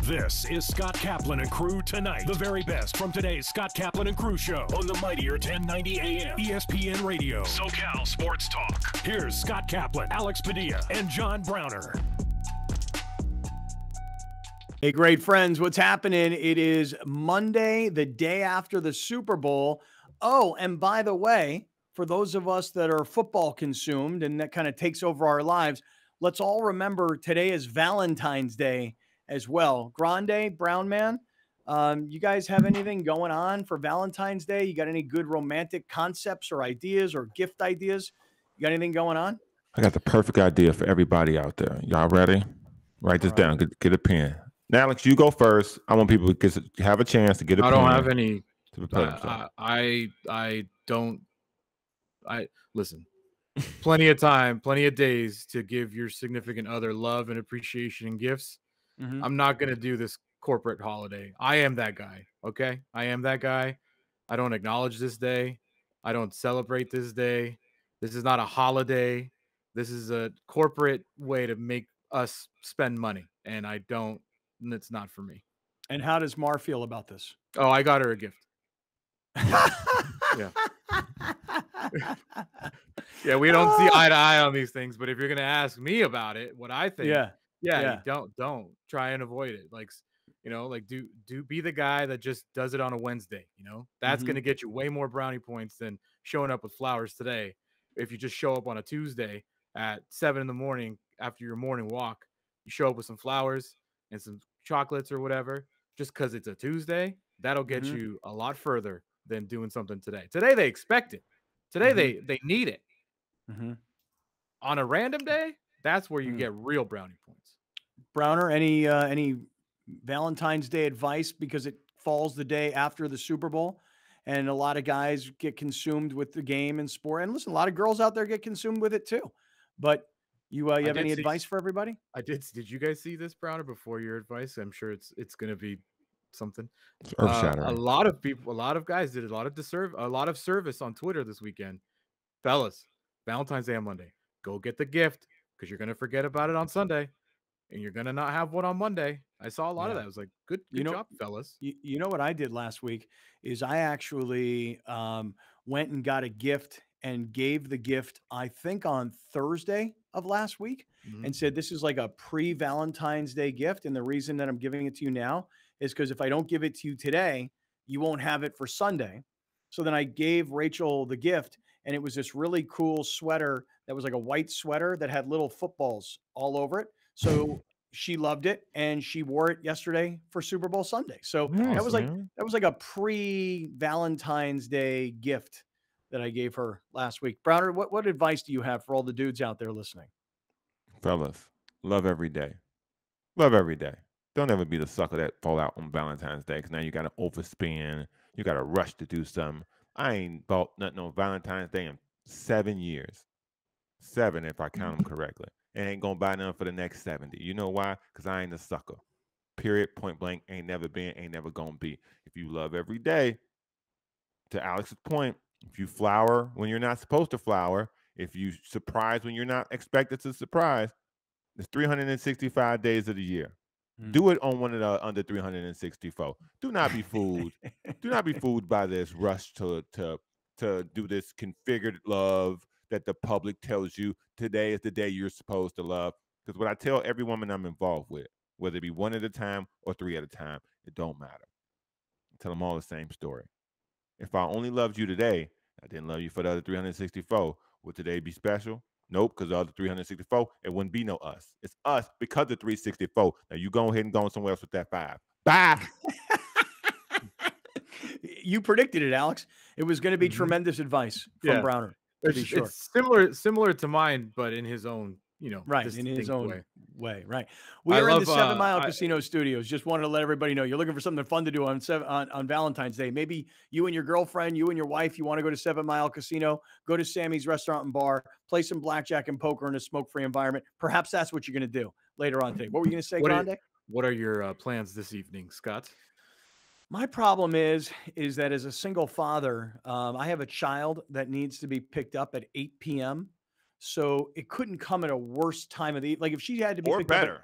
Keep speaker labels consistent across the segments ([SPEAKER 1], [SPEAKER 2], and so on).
[SPEAKER 1] This is Scott Kaplan and Crew Tonight. The very best from today's Scott Kaplan and Crew show on the mightier 1090 AM ESPN Radio. SoCal Sports Talk. Here's Scott Kaplan, Alex Padilla, and John Browner.
[SPEAKER 2] Hey, great friends, what's happening? It is Monday, the day after the Super Bowl. Oh, and by the way, for those of us that are football consumed and that kind of takes over our lives, let's all remember today is Valentine's Day as well. Grande, Brown Man, you guys have anything going on for Valentine's Day? You got any good romantic concepts or ideas or gift ideas? You got anything going on?
[SPEAKER 3] I got the perfect idea for everybody out there. Y'all ready? Write this down. Get a pen. Now, Alex, you go first. I want people to have a chance to get a pen.
[SPEAKER 4] I don't have any. Listen. Plenty of time, plenty of days to give your significant other love and appreciation and gifts. Mm-hmm. I'm not going to do this corporate holiday. I am that guy. Okay. I am that guy. I don't acknowledge this day. I don't celebrate this day. This is not a holiday. This is a corporate way to make us spend money. And it's not for me.
[SPEAKER 2] And how does Mar feel about this?
[SPEAKER 4] Oh, I got her a gift. Yeah. Yeah, we don't see eye to eye on these things, but if you're going to ask me about it, what I think, don't try and avoid it. Like, do be the guy that just does it on a Wednesday, that's going to get you way more brownie points than showing up with flowers today. If you just show up on a Tuesday at 7 a.m. after your morning walk, you show up with some flowers and some chocolates or whatever, just because it's a Tuesday, that'll get you a lot further than doing something today. Today, they expect it. Today, they need it. On a random day, that's where you get real brownie points.
[SPEAKER 2] Browner, any Valentine's Day advice, because it falls the day after the Super Bowl and a lot of guys get consumed with the game and sport. And listen, a lot of girls out there get consumed with it too. But you have any advice for everybody?
[SPEAKER 4] I did. Did you guys see this, Browner, before your advice? I'm sure it's going to be something. A lot of guys did a lot of service on Twitter this weekend. Fellas, Valentine's Day on Monday. Go get the gift because you're going to forget about it on Sunday and you're going to not have one on Monday. I saw a lot of that. I was like, good job, fellas.
[SPEAKER 2] You know what I did last week is I actually went and got a gift and gave the gift, I think, on Thursday of last week and said, this is like a pre-Valentine's Day gift. And the reason that I'm giving it to you now is because if I don't give it to you today, you won't have it for Sunday. So then I gave Rachel the gift, and it was this really cool sweater that was like a white sweater that had little footballs all over it. So she loved it, and she wore it yesterday for Super Bowl Sunday. So that was like a pre-Valentine's Day gift that I gave her last week. Browner, what advice do you have for all the dudes out there listening?
[SPEAKER 3] Fellas, love every day. Love every day. Don't ever be the sucker that fall out on Valentine's Day because now you got to overspend. You got to rush to do something. I ain't bought nothing on Valentine's Day in 7 years. 7, if I count them correctly. And ain't going to buy nothing for the next 70. You know why? Because I ain't a sucker. Period. Point blank. Ain't never been. Ain't never going to be. If you love every day, to Alex's point, if you flower when you're not supposed to flower, if you surprise when you're not expected to surprise, there's 365 days of the year. Do it on one of the under 364. Do not be fooled. Do not be fooled by this rush to do this configured love that the public tells you today is the day you're supposed to love. Because what I tell every woman I'm involved with, whether it be 1 at a time or 3 at a time, it don't matter. I tell them all the same story. If I only loved you today, I didn't love you for the other 364. Would today be special? Nope, because the other 364, it wouldn't be no us. It's us because of 364. Now you go ahead and go somewhere else with that 5. Bye.
[SPEAKER 2] You predicted it, Alex. It was going to be tremendous advice from Browner.
[SPEAKER 4] It's similar to mine, but in his own,
[SPEAKER 2] right, in his own way. Right. We are in the 7 Mile Casino Studios. Just wanted to let everybody know you're looking for something fun to do on Valentine's Day. Maybe you and your girlfriend, you and your wife, you want to go to 7 Mile Casino, go to Sammy's Restaurant and Bar, play some blackjack and poker in a smoke-free environment. Perhaps that's what you're going to do later on today. What were you going to say, Grande?
[SPEAKER 4] What are your plans this evening, Scott?
[SPEAKER 2] My problem is that as a single father, I have a child that needs to be picked up at 8 p.m. So it couldn't come at a worse time of the, like if she had to be
[SPEAKER 3] or
[SPEAKER 2] picked
[SPEAKER 3] better.
[SPEAKER 2] Up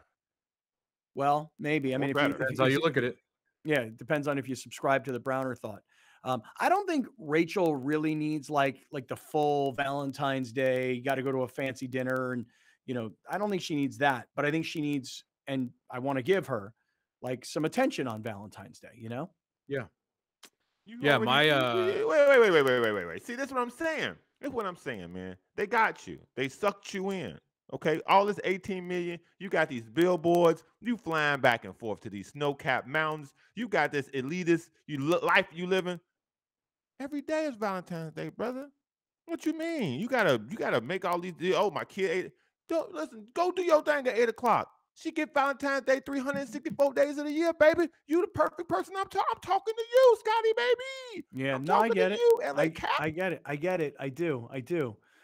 [SPEAKER 2] Well, maybe. I mean,
[SPEAKER 4] depends how you look at it.
[SPEAKER 2] Yeah, it depends on if you subscribe to the Browner thought. I don't think Rachel really needs like the full Valentine's Day. You got to go to a fancy dinner, and I don't think she needs that. But I think she needs, and I want to give her like some attention on Valentine's Day.
[SPEAKER 4] Yeah.
[SPEAKER 3] Yeah, wait. See, that's what I'm saying. That's what I'm saying, man. They got you. They sucked you in. Okay, all this 18 million. You got these billboards. You flying back and forth to these snow-capped mountains. You got this elitist life you living. Every day is Valentine's Day, brother. What you mean? You gotta make all these. Oh, my kid. Listen. Go do your thing at 8:00. She get Valentine's Day 364 days of the year, baby. You the perfect person. I'm talking to you, Scotty, baby.
[SPEAKER 2] Yeah,
[SPEAKER 3] no, I
[SPEAKER 2] get it.
[SPEAKER 3] You,
[SPEAKER 2] I get it. I get it. I do.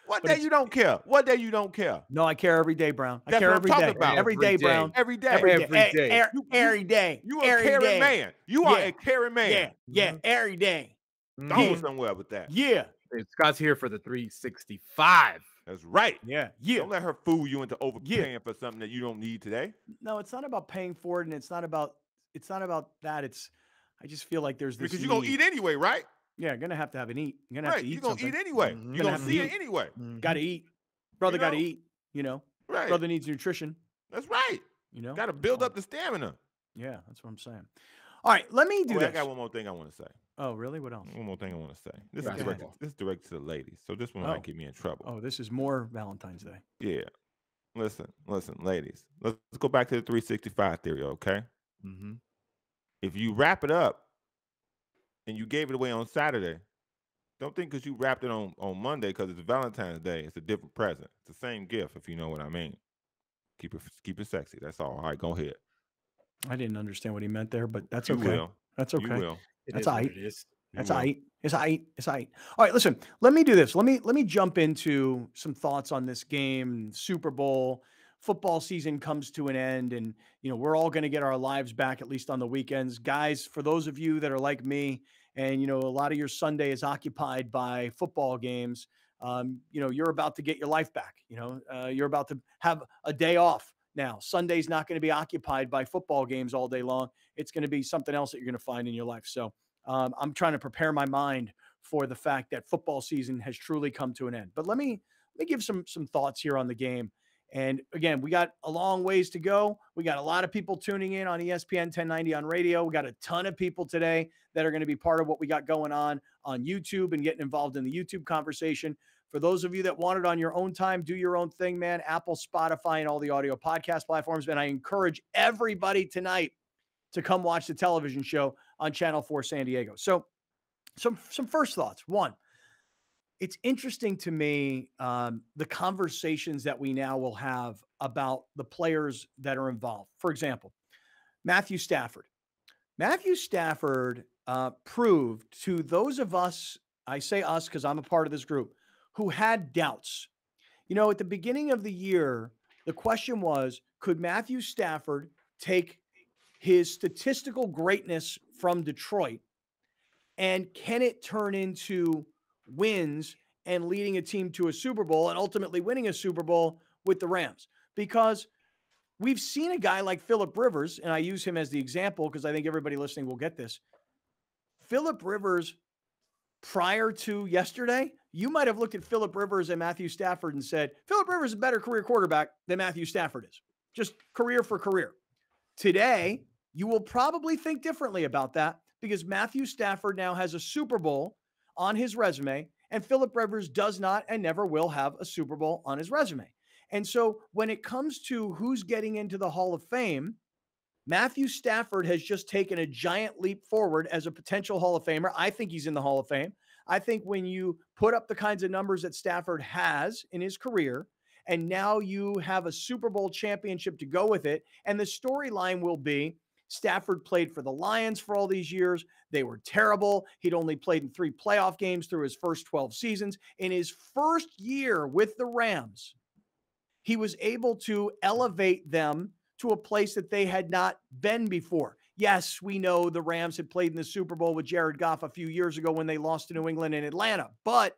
[SPEAKER 3] What day you don't care? What day you don't care?
[SPEAKER 2] No, I care every day, Brown. I
[SPEAKER 3] That's
[SPEAKER 2] care
[SPEAKER 3] what I'm talking about.
[SPEAKER 2] Every day, Brown.
[SPEAKER 3] Every day.
[SPEAKER 2] Every day.
[SPEAKER 3] Every day. You are a caring man. You are a caring man.
[SPEAKER 2] Yeah. Every day.
[SPEAKER 3] Going somewhere with that.
[SPEAKER 2] Yeah.
[SPEAKER 4] Scott's here for the 365.
[SPEAKER 3] That's right.
[SPEAKER 2] Yeah.
[SPEAKER 3] Don't let her fool you into overpaying for something that you don't need today.
[SPEAKER 2] No, it's not about paying for it, and it's not about that. I just feel like there's this
[SPEAKER 3] because you're gonna eat anyway, right?
[SPEAKER 2] Yeah, you're gonna have to have an eat. You're gonna have to eat.
[SPEAKER 3] You're gonna eat anyway. You're gonna see it anyway.
[SPEAKER 2] Gotta eat. Brother gotta eat.
[SPEAKER 3] Right.
[SPEAKER 2] Brother needs nutrition.
[SPEAKER 3] That's right. Gotta build up the stamina.
[SPEAKER 2] Yeah, that's what I'm saying. All right, let me do this.
[SPEAKER 3] I got one more thing I want to say.
[SPEAKER 2] Oh, really? What else?
[SPEAKER 3] One more thing I want to say. This is direct to the ladies, so this one might get me in trouble.
[SPEAKER 2] Oh, this is more Valentine's Day.
[SPEAKER 3] Yeah. Listen, ladies. Let's go back to the 365 theory, okay?
[SPEAKER 4] Mm-hmm.
[SPEAKER 3] If you wrap it up and you gave it away on Saturday, don't think because you wrapped it on Monday because it's Valentine's Day, it's a different present. It's the same gift, if you know what I mean. Keep it sexy. That's all. All right, go ahead.
[SPEAKER 2] I didn't understand what he meant there, but that's
[SPEAKER 3] you
[SPEAKER 2] okay.
[SPEAKER 3] Will.
[SPEAKER 2] That's okay.
[SPEAKER 3] You will.
[SPEAKER 2] That's all right. That's all right. It's all right. All right, listen, let me do this. Let me jump into some thoughts on this game. Super Bowl football season comes to an end, and we're all going to get our lives back, at least on the weekends. Guys, for those of you that are like me, and a lot of your Sunday is occupied by football games, you're about to get your life back. You're about to have a day off. Now, Sunday's not going to be occupied by football games all day long. It's going to be something else that you're going to find in your life. So I'm trying to prepare my mind for the fact that football season has truly come to an end. But let me give some thoughts here on the game. And again, we got a long ways to go. We got a lot of people tuning in on ESPN 1090 on radio. We got a ton of people today that are going to be part of what we got going on YouTube and getting involved in the YouTube conversation. For those of you that want it on your own time, do your own thing, man. Apple, Spotify, and all the audio podcast platforms. And I encourage everybody tonight to come watch the television show on Channel 4 San Diego. So some first thoughts. One, it's interesting to me, the conversations that we now will have about the players that are involved. For example, Matthew Stafford. Matthew Stafford proved to those of us, I say us because I'm a part of this group, who had doubts. At the beginning of the year, the question was, could Matthew Stafford take his statistical greatness from Detroit, and can it turn into wins and leading a team to a Super Bowl and ultimately winning a Super Bowl with the Rams? Because we've seen a guy like Phillip Rivers, and I use him as the example because I think everybody listening will get this. Phillip Rivers, prior to yesterday, you might have looked at Phillip Rivers and Matthew Stafford and said, Phillip Rivers is a better career quarterback than Matthew Stafford is. Just career for career. Today, you will probably think differently about that because Matthew Stafford now has a Super Bowl on his resume, and Phillip Rivers does not and never will have a Super Bowl on his resume. And so when it comes to who's getting into the Hall of Fame, Matthew Stafford has just taken a giant leap forward as a potential Hall of Famer. I think he's in the Hall of Fame. I think when you put up the kinds of numbers that Stafford has in his career, and now you have a Super Bowl championship to go with it, and the storyline will be Stafford played for the Lions for all these years. They were terrible. He'd only played in 3 playoff games through his first 12 seasons. In his first year with the Rams, he was able to elevate them to a place that they had not been before. Yes, we know the Rams had played in the Super Bowl with Jared Goff a few years ago when they lost to New England and Atlanta, but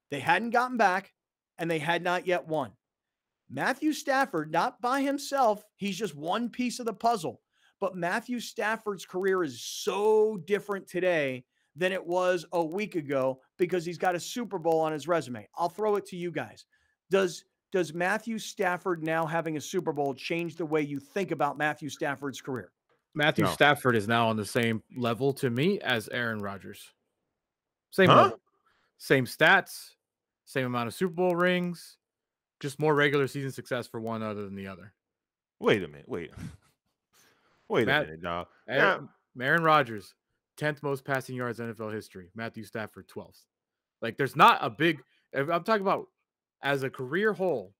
[SPEAKER 2] they hadn't gotten back and they had not yet won. Matthew Stafford, not by himself, he's just one piece of the puzzle. But Matthew Stafford's career is so different today than it was a week ago because he's got a Super Bowl on his resume. I'll throw it to you guys. Does Matthew Stafford now having a Super Bowl change the way you think about Matthew Stafford's career?
[SPEAKER 4] Matthew Stafford is now on the same level to me as Aaron Rodgers. Same level. Same stats, same amount of Super Bowl rings, just more regular season success for one other than the other.
[SPEAKER 3] Wait a minute. Wait a minute, dog.
[SPEAKER 4] Aaron Rodgers, 10th most passing yards in NFL history. Matthew Stafford, 12th. Like, there's not a big – I'm talking about as a career whole.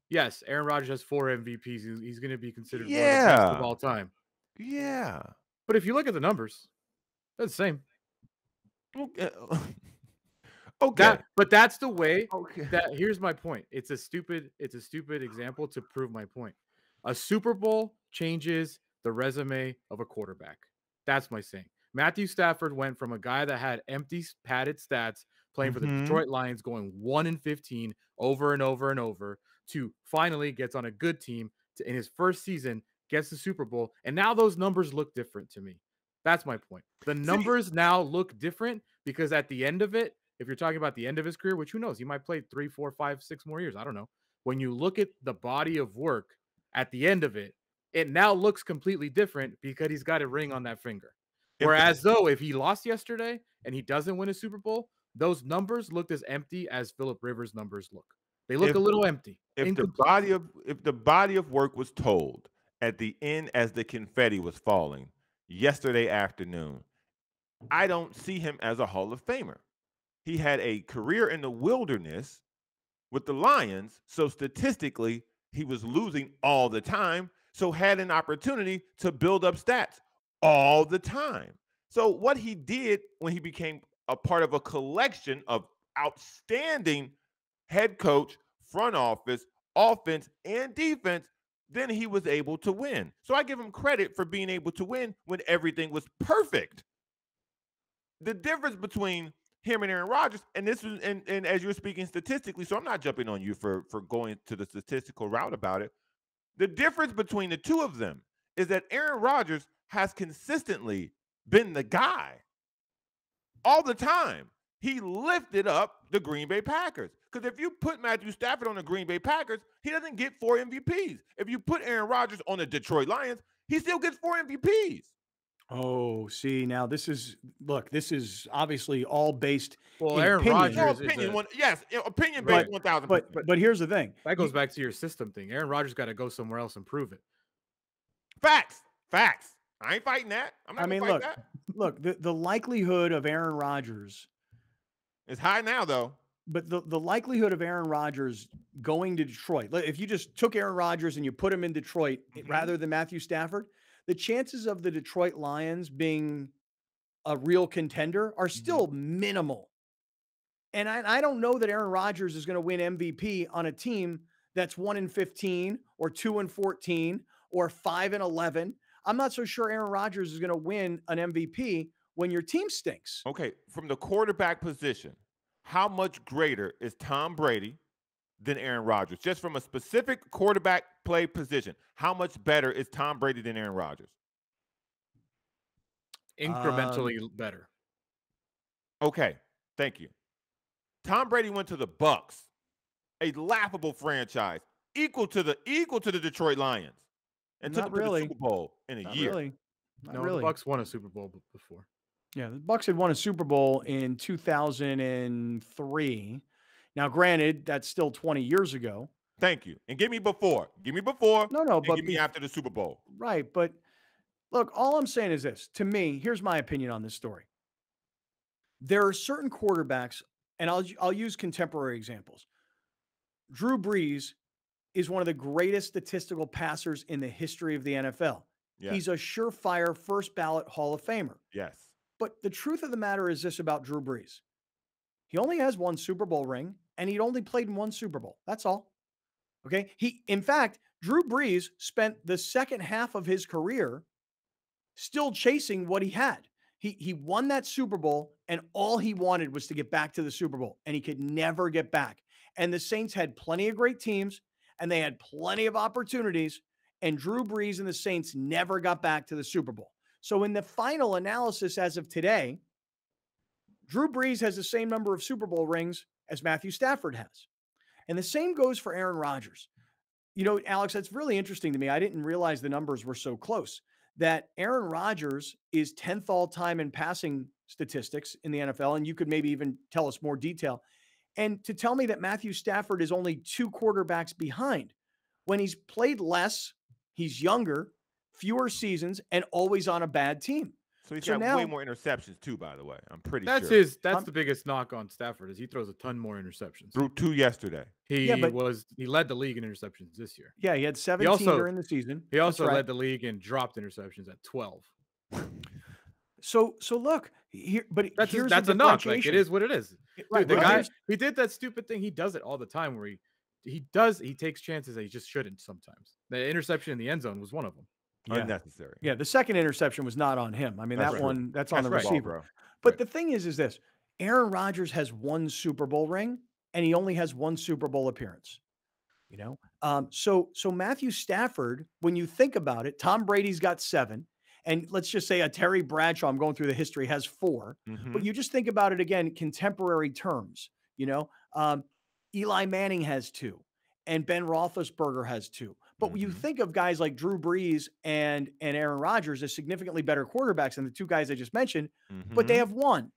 [SPEAKER 4] Yes, Aaron Rodgers has 4 MVPs. He's going to be considered one of the best of all time.
[SPEAKER 3] Yeah.
[SPEAKER 4] But if you look at the numbers, they're the same.
[SPEAKER 3] Okay.
[SPEAKER 4] But that's the way that here's my point. It's a stupid example to prove my point. A Super Bowl changes the resume of a quarterback. That's my saying. Matthew Stafford went from a guy that had empty padded stats playing for the Detroit Lions going 1-15 over and over and over to finally gets on a good team in his first season, gets the Super Bowl, and now those numbers look different to me. That's my point. The numbers now look different because at the end of it, if you're talking about the end of his career, which who knows, he might play 3, 4, 5, 6 more years. I don't know. When you look at the body of work at the end of it, it now looks completely different because he's got a ring on that finger. Whereas though if he lost yesterday and he doesn't win a Super Bowl, those numbers looked as empty as Phillip Rivers' numbers look. They look a little empty.
[SPEAKER 3] If the body of work was told at the end as the confetti was falling yesterday afternoon, I don't see him as a Hall of Famer. He had a career in the wilderness with the Lions, so statistically, he was losing all the time, so had an opportunity to build up stats all the time. So what he did when he became a part of a collection of outstanding head coach, front office, offense, and defense, then he was able to win. So I give him credit for being able to win when everything was perfect. The difference between him and Aaron Rodgers, and this is, and as you're speaking statistically, so I'm not jumping on you for going to the statistical route about it. The difference between the two of them is that Aaron Rodgers has consistently been the guy all the time. He lifted up the Green Bay Packers. Because if you put Matthew Stafford on the Green Bay Packers, he doesn't get 4 MVPs. If you put Aaron Rodgers on the Detroit Lions, he still gets 4 MVPs.
[SPEAKER 2] Oh, see, now this is obviously all based in
[SPEAKER 4] Aaron
[SPEAKER 2] opinion.
[SPEAKER 4] Rodgers
[SPEAKER 3] opinion based 1,000%.
[SPEAKER 2] But here's the thing.
[SPEAKER 4] That goes back to your system thing. Aaron Rodgers got to go somewhere else and prove it.
[SPEAKER 3] Facts. I ain't fighting that. I'm not gonna fight that.
[SPEAKER 2] Look, the likelihood of Aaron Rodgers
[SPEAKER 3] is high now, though.
[SPEAKER 2] But the likelihood of Aaron Rodgers going to Detroit, if you just took Aaron Rodgers and you put him in Detroit rather than Matthew Stafford, the chances of the Detroit Lions being a real contender are still minimal. And I don't know that Aaron Rodgers is going to win MVP on a team that's 1-15 or 2-14 or 5-11. I'm not so sure Aaron Rodgers is going to win an MVP when your team stinks.
[SPEAKER 3] Okay, from the quarterback position, how much greater is Tom Brady than Aaron Rodgers? Just from a specific quarterback play position, how much better is Tom Brady than Aaron Rodgers?
[SPEAKER 4] Incrementally better.
[SPEAKER 3] Okay, thank you. Tom Brady went to the Bucs, a laughable franchise, equal to the Detroit Lions, and took them to the Super Bowl in a year.
[SPEAKER 2] Really.
[SPEAKER 4] The Bucs won a Super Bowl before.
[SPEAKER 2] Yeah, the Bucs had won a Super Bowl in 2003. Now, granted, that's still 20 years ago.
[SPEAKER 3] Thank you. And give me before.
[SPEAKER 2] No, but
[SPEAKER 3] give me after the Super Bowl.
[SPEAKER 2] Right, but look, all I'm saying is this. To me, here's my opinion on this story. There are certain quarterbacks, and I'll use contemporary examples. Drew Brees is one of the greatest statistical passers in the history of the NFL. Yes. He's a surefire first ballot Hall of Famer.
[SPEAKER 3] Yes.
[SPEAKER 2] But the truth of the matter is this about Drew Brees. He only has 1 Super Bowl ring, and he'd only played in 1 Super Bowl. That's all. Okay? In fact, Drew Brees spent the second half of his career still chasing what he had. He won that Super Bowl, and all he wanted was to get back to the Super Bowl, and he could never get back. And the Saints had plenty of great teams, and they had plenty of opportunities, and Drew Brees and the Saints never got back to the Super Bowl. So in the final analysis as of today, Drew Brees has the same number of Super Bowl rings as Matthew Stafford has. And the same goes for Aaron Rodgers. You know, Alex, that's really interesting to me. I didn't realize the numbers were so close, that Aaron Rodgers is 10th all time in passing statistics in the NFL. And you could maybe even tell us more detail. And to tell me that Matthew Stafford is only 2 quarterbacks behind when he's played less, he's younger, fewer seasons, and always on a bad team.
[SPEAKER 3] So he's got way more interceptions too, by the way. I'm pretty sure.
[SPEAKER 4] That's the biggest knock on Stafford is he throws a ton more interceptions.
[SPEAKER 3] Threw 2 yesterday.
[SPEAKER 4] He led the league in interceptions this year.
[SPEAKER 2] Yeah, he had 17 during the season.
[SPEAKER 4] He also led the league in dropped interceptions at 12.
[SPEAKER 2] So look, here, but
[SPEAKER 4] that's
[SPEAKER 2] a
[SPEAKER 4] knock. Like, it is what it is.
[SPEAKER 2] Right,
[SPEAKER 4] Dude, the guy, he did that stupid thing. He does it all the time where he takes chances that he just shouldn't sometimes. The interception in the end zone was one of them.
[SPEAKER 2] Yeah.
[SPEAKER 3] Unnecessary.
[SPEAKER 2] Yeah, the second interception was not on him. I mean, that's on the receiver.
[SPEAKER 3] Ball,
[SPEAKER 2] but the thing is this: Aaron Rodgers has 1 Super Bowl ring, and he only has 1 Super Bowl appearance. You know, so Matthew Stafford, when you think about it, Tom Brady's got 7, and let's just say a Terry Bradshaw, I'm going through the history, has 4.
[SPEAKER 3] Mm-hmm.
[SPEAKER 2] But you just think about it again, contemporary terms. You know, Eli Manning has 2, and Ben Roethlisberger has 2. But when you think of guys like Drew Brees and Aaron Rodgers as significantly better quarterbacks than the 2 guys I just mentioned, but they have 1,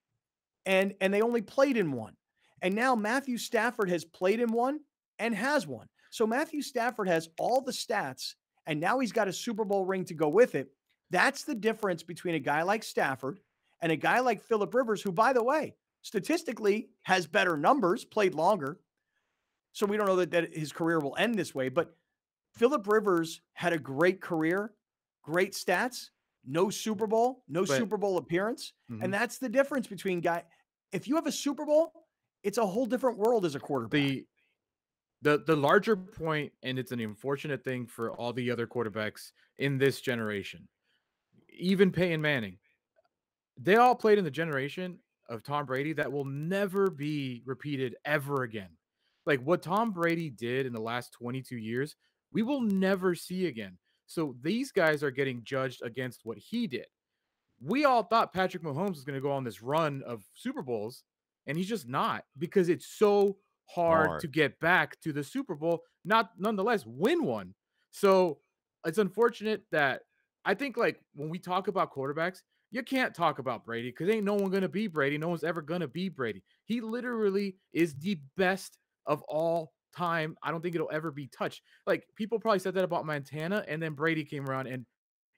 [SPEAKER 2] and they only played in 1. And now Matthew Stafford has played in 1 and has 1. So Matthew Stafford has all the stats, and now he's got a Super Bowl ring to go with it. That's the difference between a guy like Stafford and a guy like Phillip Rivers, who, by the way, statistically has better numbers, played longer. So we don't know that his career will end this way, but Phillip Rivers had a great career, great stats, no Super Bowl, Super Bowl appearance. And that's the difference between guy. If you have a Super Bowl, it's a whole different world as a quarterback.
[SPEAKER 4] The larger point, and it's an unfortunate thing for all the other quarterbacks in this generation, even Peyton Manning, they all played in the generation of Tom Brady that will never be repeated ever again. Like what Tom Brady did in the last 22 years, we will never see again. So these guys are getting judged against what he did. We all thought Patrick Mahomes was going to go on this run of Super Bowls, and he's just not, because it's so hard to get back to the Super Bowl, nonetheless win one. So it's unfortunate that I think, like, when we talk about quarterbacks, you can't talk about Brady because ain't no one going to be Brady. No one's ever going to be Brady. He literally is the best of all time. I don't think it'll ever be touched. Like, people probably said that about Montana, and then Brady came around and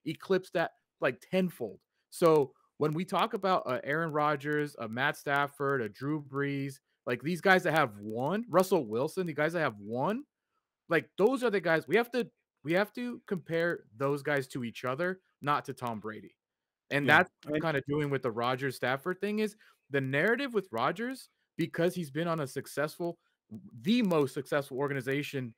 [SPEAKER 4] eclipsed that like tenfold. So when we talk about Aaron Rodgers, a Matt Stafford, a Drew Brees, like these guys that have won, Russell Wilson, the guys that have won, like those are the guys we have to compare those guys to each other, not to Tom Brady. And that's what I'm kind of doing with the Rodgers Stafford thing. Is the narrative with Rodgers, because he's been on the most successful organization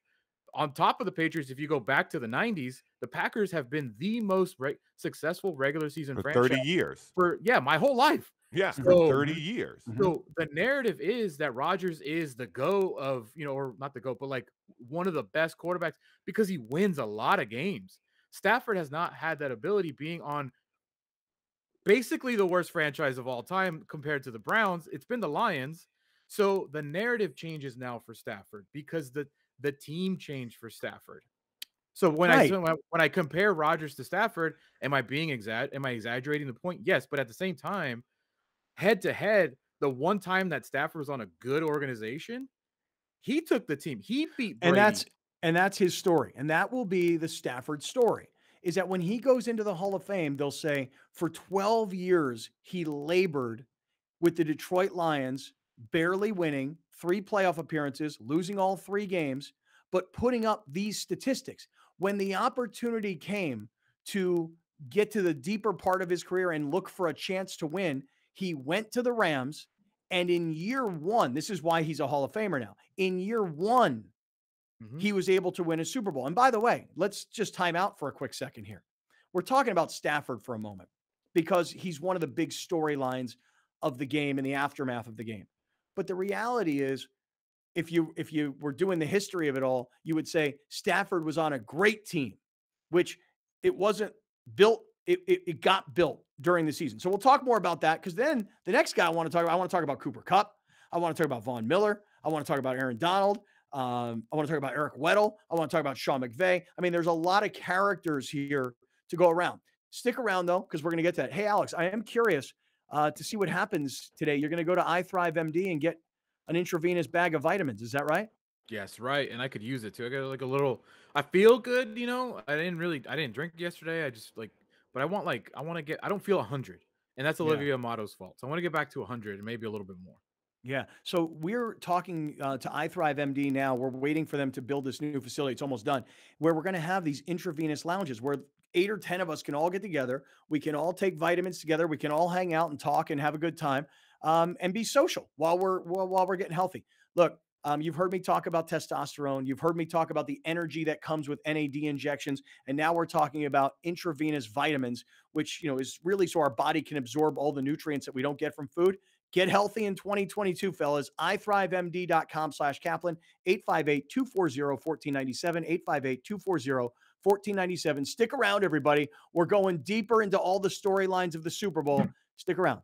[SPEAKER 4] on top of the Patriots. If you go back to the 90s, the Packers have been the most successful regular season franchise
[SPEAKER 3] 30 years.
[SPEAKER 4] For my whole life.
[SPEAKER 3] Yeah, for 30 years.
[SPEAKER 4] So the narrative is that Rodgers is the GOAT of, or not the GOAT, but like one of the best quarterbacks because he wins a lot of games. Stafford has not had that ability, being on basically the worst franchise of all time compared to the Browns. It's been the Lions. So the narrative changes now for Stafford because the team changed for Stafford. So when I compare Rodgers to Stafford, am I exaggerating the point? Yes, but at the same time, head to head, the one time that Stafford was on a good organization, he took the team. He beat Brady.
[SPEAKER 2] And that's his story. And that will be the Stafford story, is that when he goes into the Hall of Fame, they'll say for 12 years, he labored with the Detroit Lions, barely winning, 3 playoff appearances, losing all 3 games, but putting up these statistics. When the opportunity came to get to the deeper part of his career and look for a chance to win, he went to the Rams. And in year 1, this is why he's a Hall of Famer now. In year 1, he was able to win a Super Bowl. And by the way, let's just time out for a quick second here. We're talking about Stafford for a moment because he's one of the big storylines of the game and the aftermath of the game. But the reality is, if you were doing the history of it all, you would say Stafford was on a great team, which it wasn't built. It got built during the season. So we'll talk more about that, because then the next guy I want to talk about Cooper Kupp. I want to talk about Von Miller. I want to talk about Aaron Donald. I want to talk about Eric Weddle. I want to talk about Sean McVay. I mean, there's a lot of characters here to go around. Stick around, though, because we're going to get to that. Hey, Alex, I am curious to see what happens today. You're going to go to iThrive MD and get an intravenous bag of vitamins. Is that right?
[SPEAKER 4] Yes, right. And I could use it too. I got like a little, I feel good, you know. I didn't drink yesterday. I just but I want to get, I don't feel 100. And that's Olivia Amato's fault. So I want to get back to 100 and maybe a little bit more.
[SPEAKER 2] Yeah. So we're talking to iThrive MD now. We're waiting for them to build this new facility. It's almost done, where we're going to have these intravenous lounges where 8 or 10 of us can all get together. We can all take vitamins together. We can all hang out and talk and have a good time, and be social while we're getting healthy. Look, you've heard me talk about testosterone. You've heard me talk about the energy that comes with NAD injections. And now we're talking about intravenous vitamins, which, is really so our body can absorb all the nutrients that we don't get from food. Get healthy in 2022, fellas. ithrivemd.com/Kaplan, 858-240-1497, 858-240-1497. Stick around, everybody. We're going deeper into all the storylines of the Super Bowl. Stick around.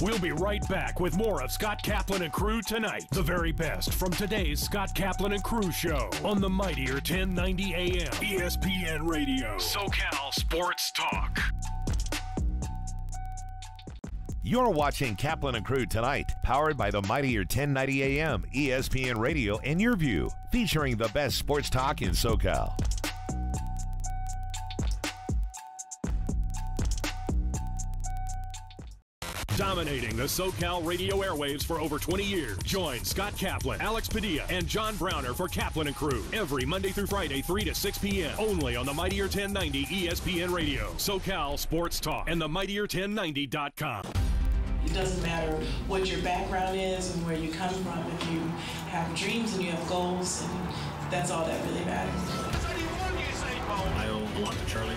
[SPEAKER 1] We'll be right back with more of Scott Kaplan and Crew tonight. The very best from today's Scott Kaplan and Crew show on the mightier 1090 AM ESPN Radio. SoCal Sports Talk.
[SPEAKER 5] You're watching Kaplan and Crew tonight, powered by the mightier 1090 AM ESPN Radio and Your View, featuring the best sports talk in SoCal.
[SPEAKER 1] Dominating the SoCal radio airwaves for over 20 years. Join Scott Kaplan, Alex Padilla, and John Browner for Kaplan and Crew every Monday through Friday, 3 to 6 p.m. only on the mightier 1090 ESPN Radio, SoCal Sports Talk, and the mightier1090.com.
[SPEAKER 6] It doesn't matter what your background is and where you come from. If you have dreams and you have goals, and that's all that really matters.
[SPEAKER 7] I owe a lot to Charlie.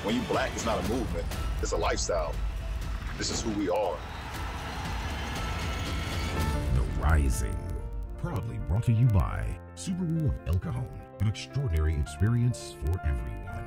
[SPEAKER 8] When you black, it's not a movement, it's a lifestyle. This is who we are.
[SPEAKER 9] The Rising, proudly brought to you by Subaru of El Cajon, an extraordinary experience for everyone.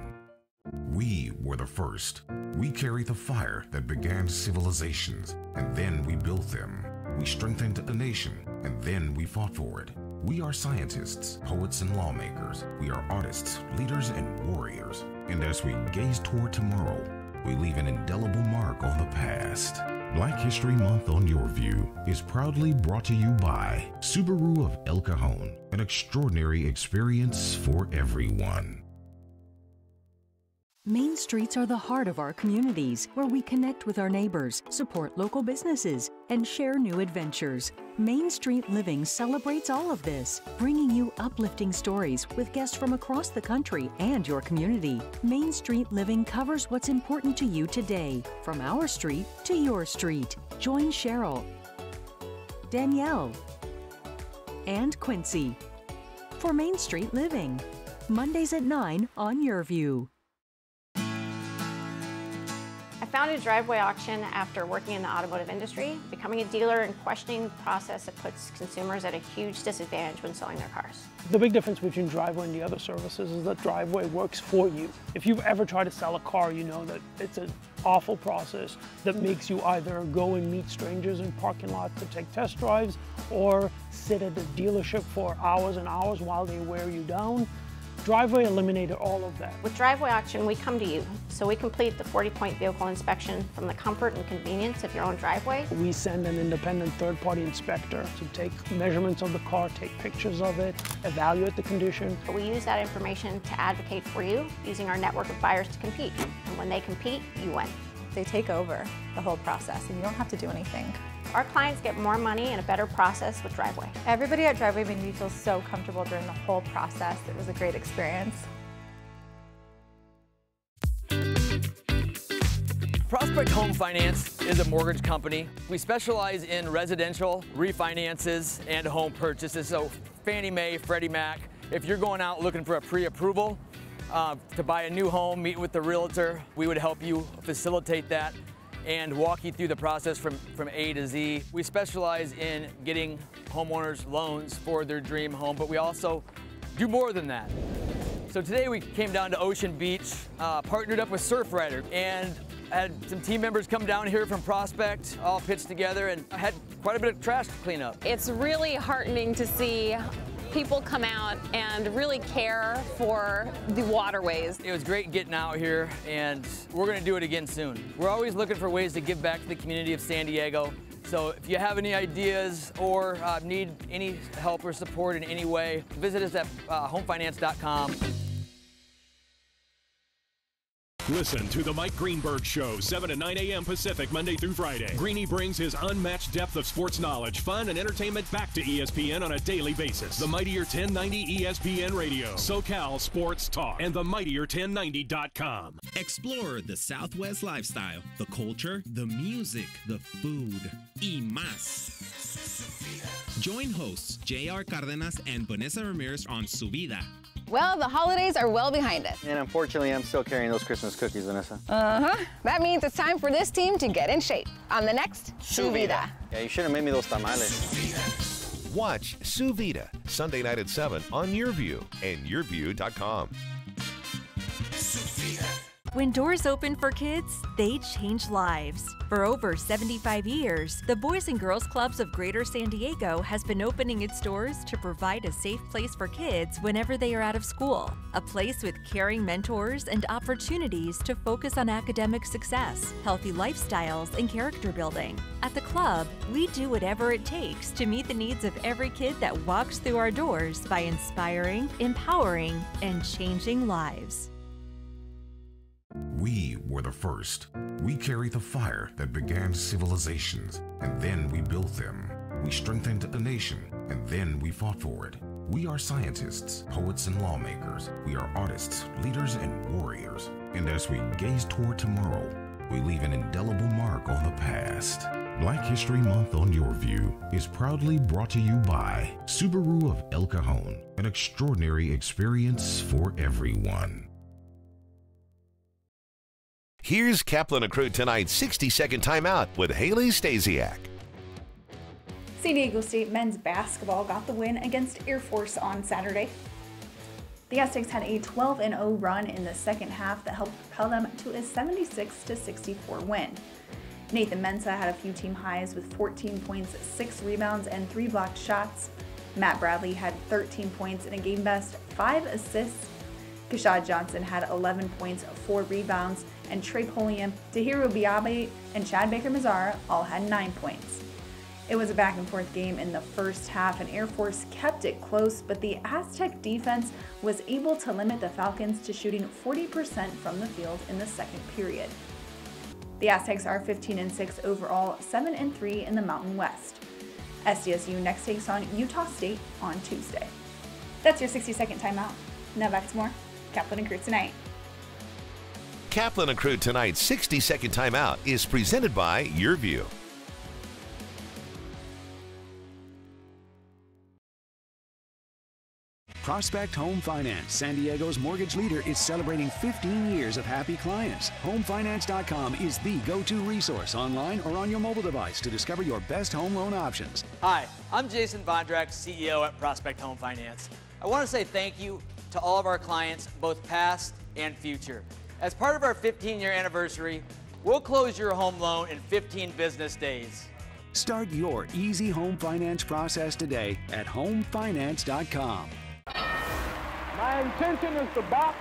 [SPEAKER 9] We were the first. We carry the fire that began civilizations, and then we built them. We strengthened a nation, and then we fought for it. We are scientists, poets, and lawmakers. We are artists, leaders, and warriors. And as we gaze toward tomorrow, we leave an indelible mark on the past. Black History Month on Your View is proudly brought to you by Subaru of El Cajon, an extraordinary experience for everyone.
[SPEAKER 10] Main streets are the heart of our communities, where we connect with our neighbors, support local businesses, and share new adventures. Main Street Living celebrates all of this, bringing you uplifting stories with guests from across the country and your community. Main Street Living covers what's important to you today, from our street to your street. Join Cheryl, Danielle, and Quincy for Main Street Living, Mondays at 9 on Your View.
[SPEAKER 11] I founded Driveway Auction after working in the automotive industry, becoming a dealer and questioning the process that puts consumers at a huge disadvantage when selling their cars.
[SPEAKER 12] The big difference between Driveway and the other services is that Driveway works for you. If you've ever tried to sell a car, you know that it's an awful process that makes you either go and meet strangers in parking lots to take test drives or sit at the dealership for hours and hours while they wear you down. Driveway eliminated all of that.
[SPEAKER 11] With Driveway Auction, we come to you, so we complete the 40-point vehicle inspection from the comfort and convenience of your own driveway.
[SPEAKER 12] We send an independent third-party inspector to take measurements of the car, take pictures of it, evaluate the condition.
[SPEAKER 11] We use that information to advocate for you, using our network of buyers to compete. And when they compete, you win.
[SPEAKER 13] They take over the whole process, and you don't have to do anything.
[SPEAKER 11] Our clients get more money and a better process with Driveway.
[SPEAKER 13] Everybody at Driveway made me feel so comfortable during the whole process. It was a great experience.
[SPEAKER 14] Prospect Home Finance is a mortgage company. We specialize in residential refinances and home purchases. So Fannie Mae, Freddie Mac, if you're going out looking for a pre-approval to buy a new home, meet with the realtor, we would help you facilitate that. and walk you through the process from A to Z. We specialize in getting homeowners loans for their dream home, but we also do more than that. So today we came down to Ocean Beach, partnered up with Surfrider, and had some team members come down here from Prospect, all pitched together, and I had quite a bit of trash to clean up.
[SPEAKER 15] It's really heartening to see people come out and really care for the waterways.
[SPEAKER 14] It was great getting out here, and we're gonna do it again soon. We're always looking for ways to give back to the community of San Diego. So if you have any ideas or need any help or support in any way, visit us at homefinance.com.
[SPEAKER 1] Listen to The Mike Greenberg Show, 7 to 9 a.m. Pacific, Monday through Friday. Greeny brings his unmatched depth of sports knowledge, fun, and entertainment back to ESPN on a daily basis. The Mightier 1090 ESPN Radio, SoCal Sports Talk, and themightier1090.com.
[SPEAKER 16] Explore the Southwest lifestyle, the culture, the music, the food, y más. Join hosts J.R. Cardenas and Vanessa Ramirez on Su Vida.
[SPEAKER 17] Well, the holidays are well behind us.
[SPEAKER 18] And unfortunately, I'm still carrying those Christmas cookies, Vanessa.
[SPEAKER 17] That means it's time for this team to get in shape on the next Su Vida.
[SPEAKER 18] Yeah, you should have made me those tamales.
[SPEAKER 5] Watch Su Vida, Sunday night at 7 on YourView and YourView.com.
[SPEAKER 19] When doors open for kids, they change lives. For over 75 years, the Boys and Girls Clubs of Greater San Diego has been opening its doors to provide a safe place for kids whenever they are out of school. A place with caring mentors and opportunities to focus on academic success, healthy lifestyles, and character building. At the club, we do whatever it takes to meet the needs of every kid that walks through our doors by inspiring, empowering, and changing lives.
[SPEAKER 9] We were the first. We carry the fire that began civilizations, and then we built them. We strengthened a nation, and then we fought for it. We are scientists, poets, and lawmakers. We are artists, leaders, and warriors. And as we gaze toward tomorrow, we leave an indelible mark on the past. Black History Month on YourView is proudly brought to you by Subaru of El Cajon, an extraordinary experience for everyone.
[SPEAKER 5] Here's Kaplan and Crew tonight's 60-second timeout with Haley Stasiak.
[SPEAKER 20] San Diego State men's basketball got the win against Air Force on Saturday. The Aztecs had a 12-0 run in the second half that helped propel them to a 76-64 win. Nathan Mensah had a few team highs with 14 points, 6 rebounds, and 3 blocked shots. Matt Bradley had 13 points and a game-best 5 assists. Kashad Johnson had 11 points, 4 rebounds, and Trey Polian, Tahiru Biabe, and Chad Baker-Mazara all had 9 points. It was a back-and-forth game in the first half, and Air Force kept it close, but the Aztec defense was able to limit the Falcons to shooting 40% from the field in the second period. The Aztecs are 15-6 overall, 7-3 in the Mountain West. SDSU next takes on Utah State on Tuesday. That's your 60-second timeout. Now back to more Kaplan and Crew tonight.
[SPEAKER 5] Kaplan and Crew tonight's 60-second timeout is presented by YourView.
[SPEAKER 21] Prospect Home Finance, San Diego's mortgage leader, is celebrating 15 years of happy clients. HomeFinance.com is the go-to resource online or on your mobile device to discover your best home loan options.
[SPEAKER 14] Hi, I'm Jason Vondrak, CEO at Prospect Home Finance. I want to say thank you to all of our clients, both past and future. As part of our 15-year anniversary, we'll close your home loan in 15 business days.
[SPEAKER 21] Start your easy home finance process today at HomeFinance.com.
[SPEAKER 22] My intention is to box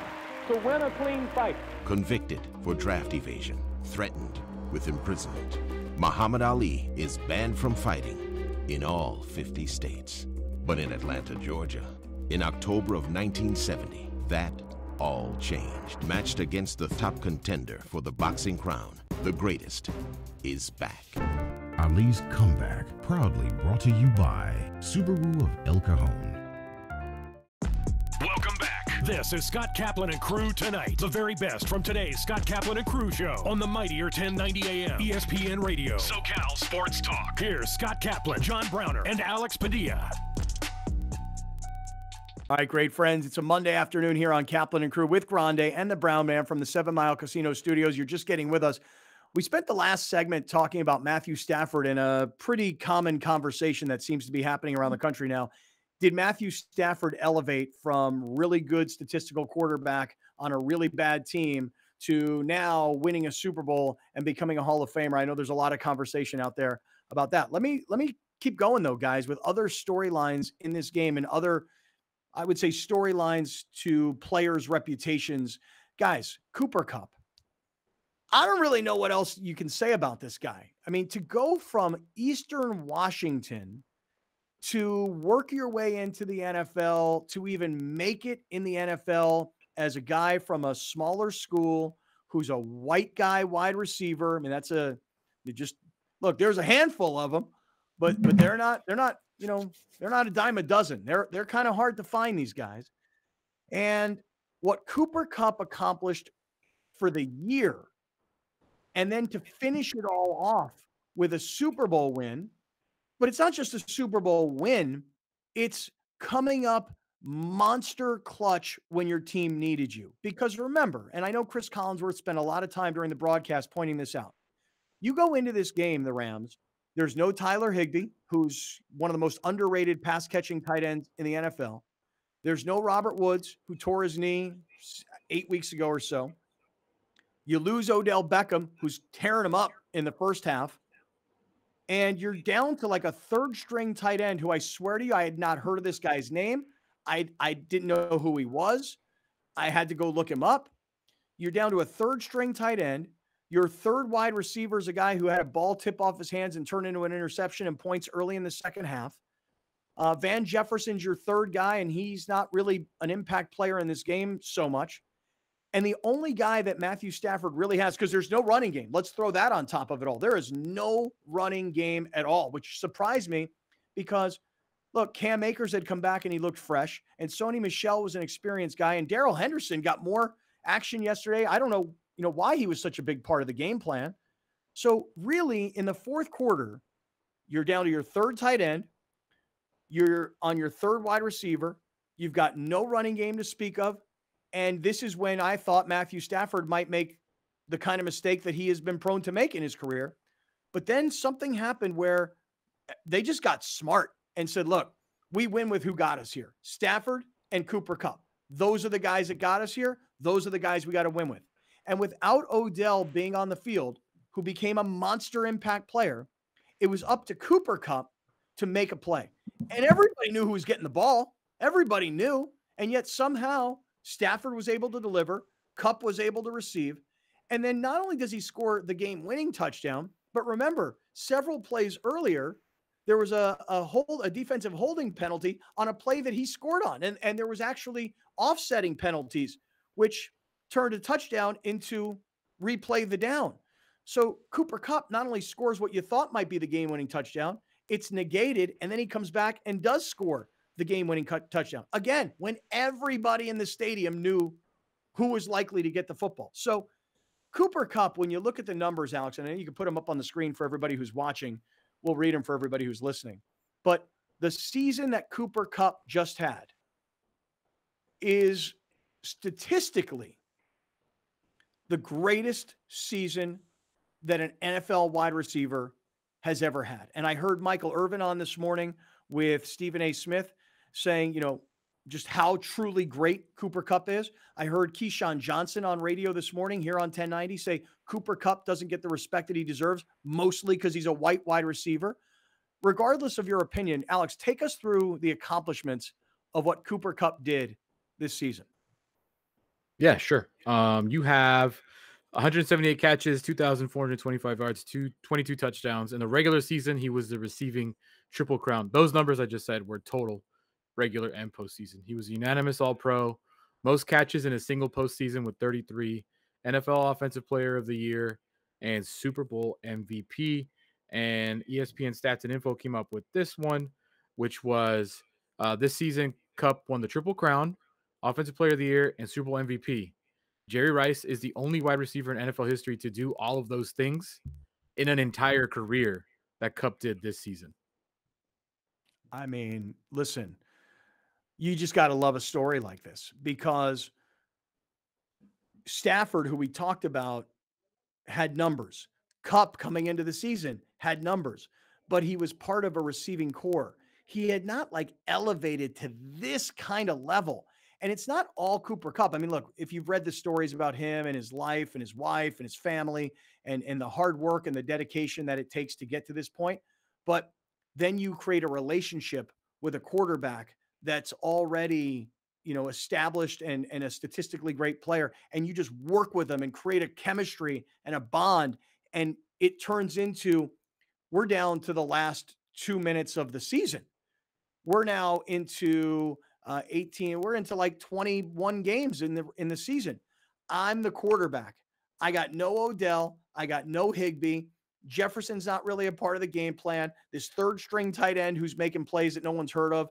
[SPEAKER 22] to win a clean fight.
[SPEAKER 23] Convicted for draft evasion, threatened with imprisonment, Muhammad Ali is banned from fighting in all 50 states. But in Atlanta, Georgia, in October of 1970, that all changed. Matched against the top contender for the boxing crown, the greatest is back.
[SPEAKER 9] Ali's comeback, proudly brought to you by Subaru of El Cajon.
[SPEAKER 1] Welcome back. This is Scott Kaplan and Crew Tonight. The very best from today's Scott Kaplan and Crew show on the Mightier 1090 AM ESPN Radio, SoCal Sports Talk. Here's Scott Kaplan, John Browner, and Alex Padilla.
[SPEAKER 2] All right, great friends. It's a Monday afternoon here on Kaplan and Crew with Grande and the Brown Man from the 7 Mile Casino Studios. You're just getting with us. We spent the last segment talking about Matthew Stafford in a pretty common conversation that seems to be happening around the country now. Did Matthew Stafford elevate from really good statistical quarterback on a really bad team to now winning a Super Bowl and becoming a Hall of Famer? I know there's a lot of conversation out there about that. Let me keep going though, guys, with other storylines in this game and other, I would say, storylines to players' reputations. Guys, Cooper Kupp. I don't really know what else you can say about this guy. I mean, to go from Eastern Washington to work your way into the NFL, to even make it in the NFL as a guy from a smaller school who's a white guy wide receiver. I mean, look, there's a handful of them, but they're not, they're not a dime a dozen. They're kind of hard to find, these guys. And what Cooper Kupp accomplished for the year, and then to finish it all off with a Super Bowl win. But it's not just a Super Bowl win. It's coming up monster clutch when your team needed you. Because remember, and I know Chris Collinsworth spent a lot of time during the broadcast pointing this out. You go into this game, the Rams, there's no Tyler Higbee, who's one of the most underrated pass-catching tight ends in the NFL. There's no Robert Woods, who tore his knee 8 weeks ago or so. You lose Odell Beckham, who's tearing him up in the first half. And you're down to like a third-string tight end who, I swear to you, I had not heard of this guy's name. I didn't know who he was. I had to go look him up. You're down to a third-string tight end. Your third wide receiver is a guy who had a ball tip off his hands and turn into an interception and points early in the second half. Van Jefferson's your third guy, and he's not really an impact player in this game so much. And the only guy that Matthew Stafford really has, because there's no running game. Let's throw that on top of it all. There is no running game at all, which surprised me because, look, Cam Akers had come back and he looked fresh. And Sony Michel was an experienced guy. And Darrell Henderson got more action yesterday. I don't know, why he was such a big part of the game plan. So really, in the fourth quarter, you're down to your third tight end. You're on your third wide receiver. You've got no running game to speak of. And this is when I thought Matthew Stafford might make the kind of mistake that he has been prone to make in his career. But then something happened where they just got smart and said, look, we win with who got us here. Stafford and Cooper Kupp. Those are the guys that got us here. Those are the guys we got to win with. And without Odell being on the field, who became a monster impact player, it was up to Cooper Kupp to make a play. And everybody knew who was getting the ball. Everybody knew. And yet somehow Stafford was able to deliver, Kupp was able to receive, and then not only does he score the game-winning touchdown, but remember, several plays earlier, there was a defensive holding penalty on a play that he scored on, and there was actually offsetting penalties, which turned a touchdown into replay the down. So Cooper Kupp not only scores what you thought might be the game-winning touchdown, it's negated, and then he comes back and does score the game-winning touchdown. Again, when everybody in the stadium knew who was likely to get the football. So Cooper Kupp, when you look at the numbers, Alex, and you can put them up on the screen for everybody who's watching. We'll read them for everybody who's listening. But the season that Cooper Kupp just had is statistically the greatest season that an NFL wide receiver has ever had. And I heard Michael Irvin on this morning with Stephen A. Smith saying, just how truly great Cooper Kupp is. I heard Keyshawn Johnson on radio this morning here on 1090 say Cooper Kupp doesn't get the respect that he deserves, mostly because he's a white wide receiver. Regardless of your opinion, Alex, take us through the accomplishments of what Cooper Kupp did this season.
[SPEAKER 3] Yeah, sure. You have 178 catches, 2,425 yards, 22 touchdowns. In the regular season, he was the receiving Triple Crown. Those numbers I just said were total regular and postseason. He was unanimous All-Pro, most catches in a single postseason with 33, NFL Offensive Player of the Year, and Super Bowl MVP. And ESPN Stats and Info came up with this one, which was this season, Kupp won the Triple Crown, Offensive Player of the Year, and Super Bowl MVP. Jerry Rice is the only wide receiver in NFL history to do all of those things in an entire career that Kupp did this season.
[SPEAKER 2] I mean, listen, you just got to love a story like this, because Stafford, who we talked about, had numbers, Kupp coming into the season had numbers, but he was part of a receiving core. He had not like elevated to this kind of level. And it's not all Cooper Kupp. I mean, look, if you've read the stories about him and his life and his wife and his family and the hard work and the dedication that it takes to get to this point, but then you create a relationship with a quarterback that's already, established and a statistically great player, and you just work with them and create a chemistry and a bond, and it turns into, we're down to the last 2 minutes of the season. We're now into 18. We're into like 21 games in the season. I'm the quarterback. I got no Odell. I got no Higbee. Jefferson's not really a part of the game plan. This third string tight end who's making plays that no one's heard of,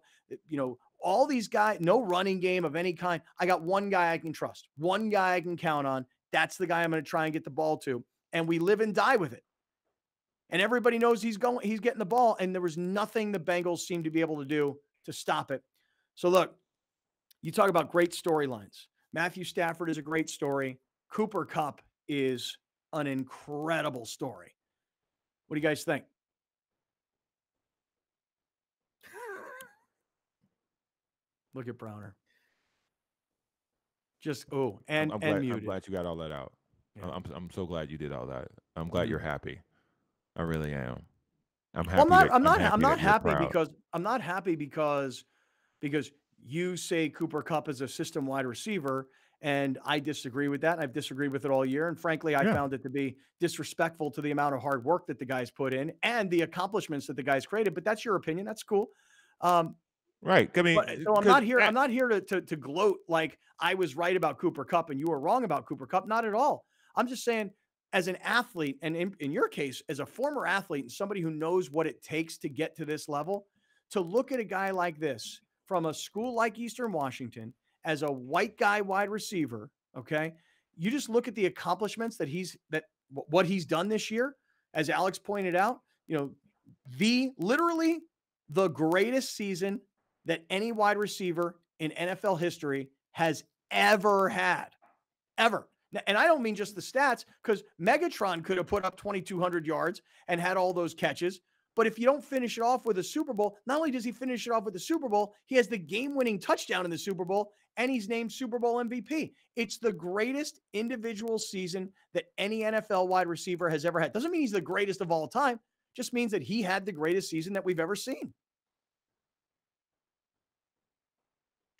[SPEAKER 2] all these guys, no running game of any kind. I got one guy I can trust, one guy I can count on. That's the guy I'm going to try and get the ball to. And we live and die with it. And everybody knows he's getting the ball. And there was nothing the Bengals seemed to be able to do to stop it. So look, you talk about great storylines. Matthew Stafford is a great story. Cooper Kupp is an incredible story. What do you guys think? Look at Browner.
[SPEAKER 4] I'm
[SPEAKER 2] muted.
[SPEAKER 4] I'm glad you got all that out.
[SPEAKER 2] Yeah.
[SPEAKER 4] I'm so glad you did all that. I'm glad you're happy. I really am. I'm happy.
[SPEAKER 2] Well, I'm not happy because you say Cooper Kupp is a system wide receiver, and I disagree with that. And I've disagreed with it all year. And frankly, I found it to be disrespectful to the amount of hard work that the guys put in and the accomplishments that the guys created. But that's your opinion. That's cool.
[SPEAKER 4] Right. I mean,
[SPEAKER 2] so I'm not here. I'm not here to gloat like I was right about Cooper Kupp and you were wrong about Cooper Kupp. Not at all. I'm just saying, as an athlete, and in your case, as a former athlete and somebody who knows what it takes to get to this level, to look at a guy like this from a school like Eastern Washington as a white guy wide receiver, okay, you just look at the accomplishments what he's done this year, as Alex pointed out, literally the greatest season that any wide receiver in NFL history has ever had, ever. And I don't mean just the stats, because Megatron could have put up 2,200 yards and had all those catches. But if you don't finish it off with a Super Bowl, not only does he finish it off with the Super Bowl, he has the game-winning touchdown in the Super Bowl, and he's named Super Bowl MVP. It's the greatest individual season that any NFL wide receiver has ever had. Doesn't mean he's the greatest of all time. Just means that he had the greatest season that we've ever seen.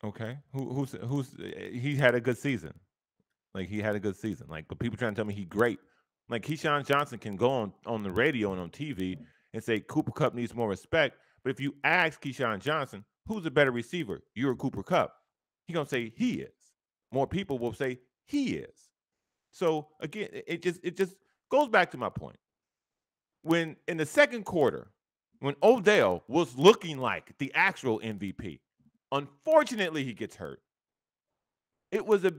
[SPEAKER 4] Okay. He had a good season. Like, he had a good season. Like, but people trying to tell me he's great. Like, Keyshawn Johnson can go on the radio and on TV and say Cooper Kupp needs more respect. But if you ask Keyshawn Johnson, who's a better receiver, you or Cooper Kupp, he's going to say he is. More people will say he is. So, again, it just goes back to my point. When in the second quarter, when Odell was looking like the actual MVP, unfortunately, he gets hurt. It was a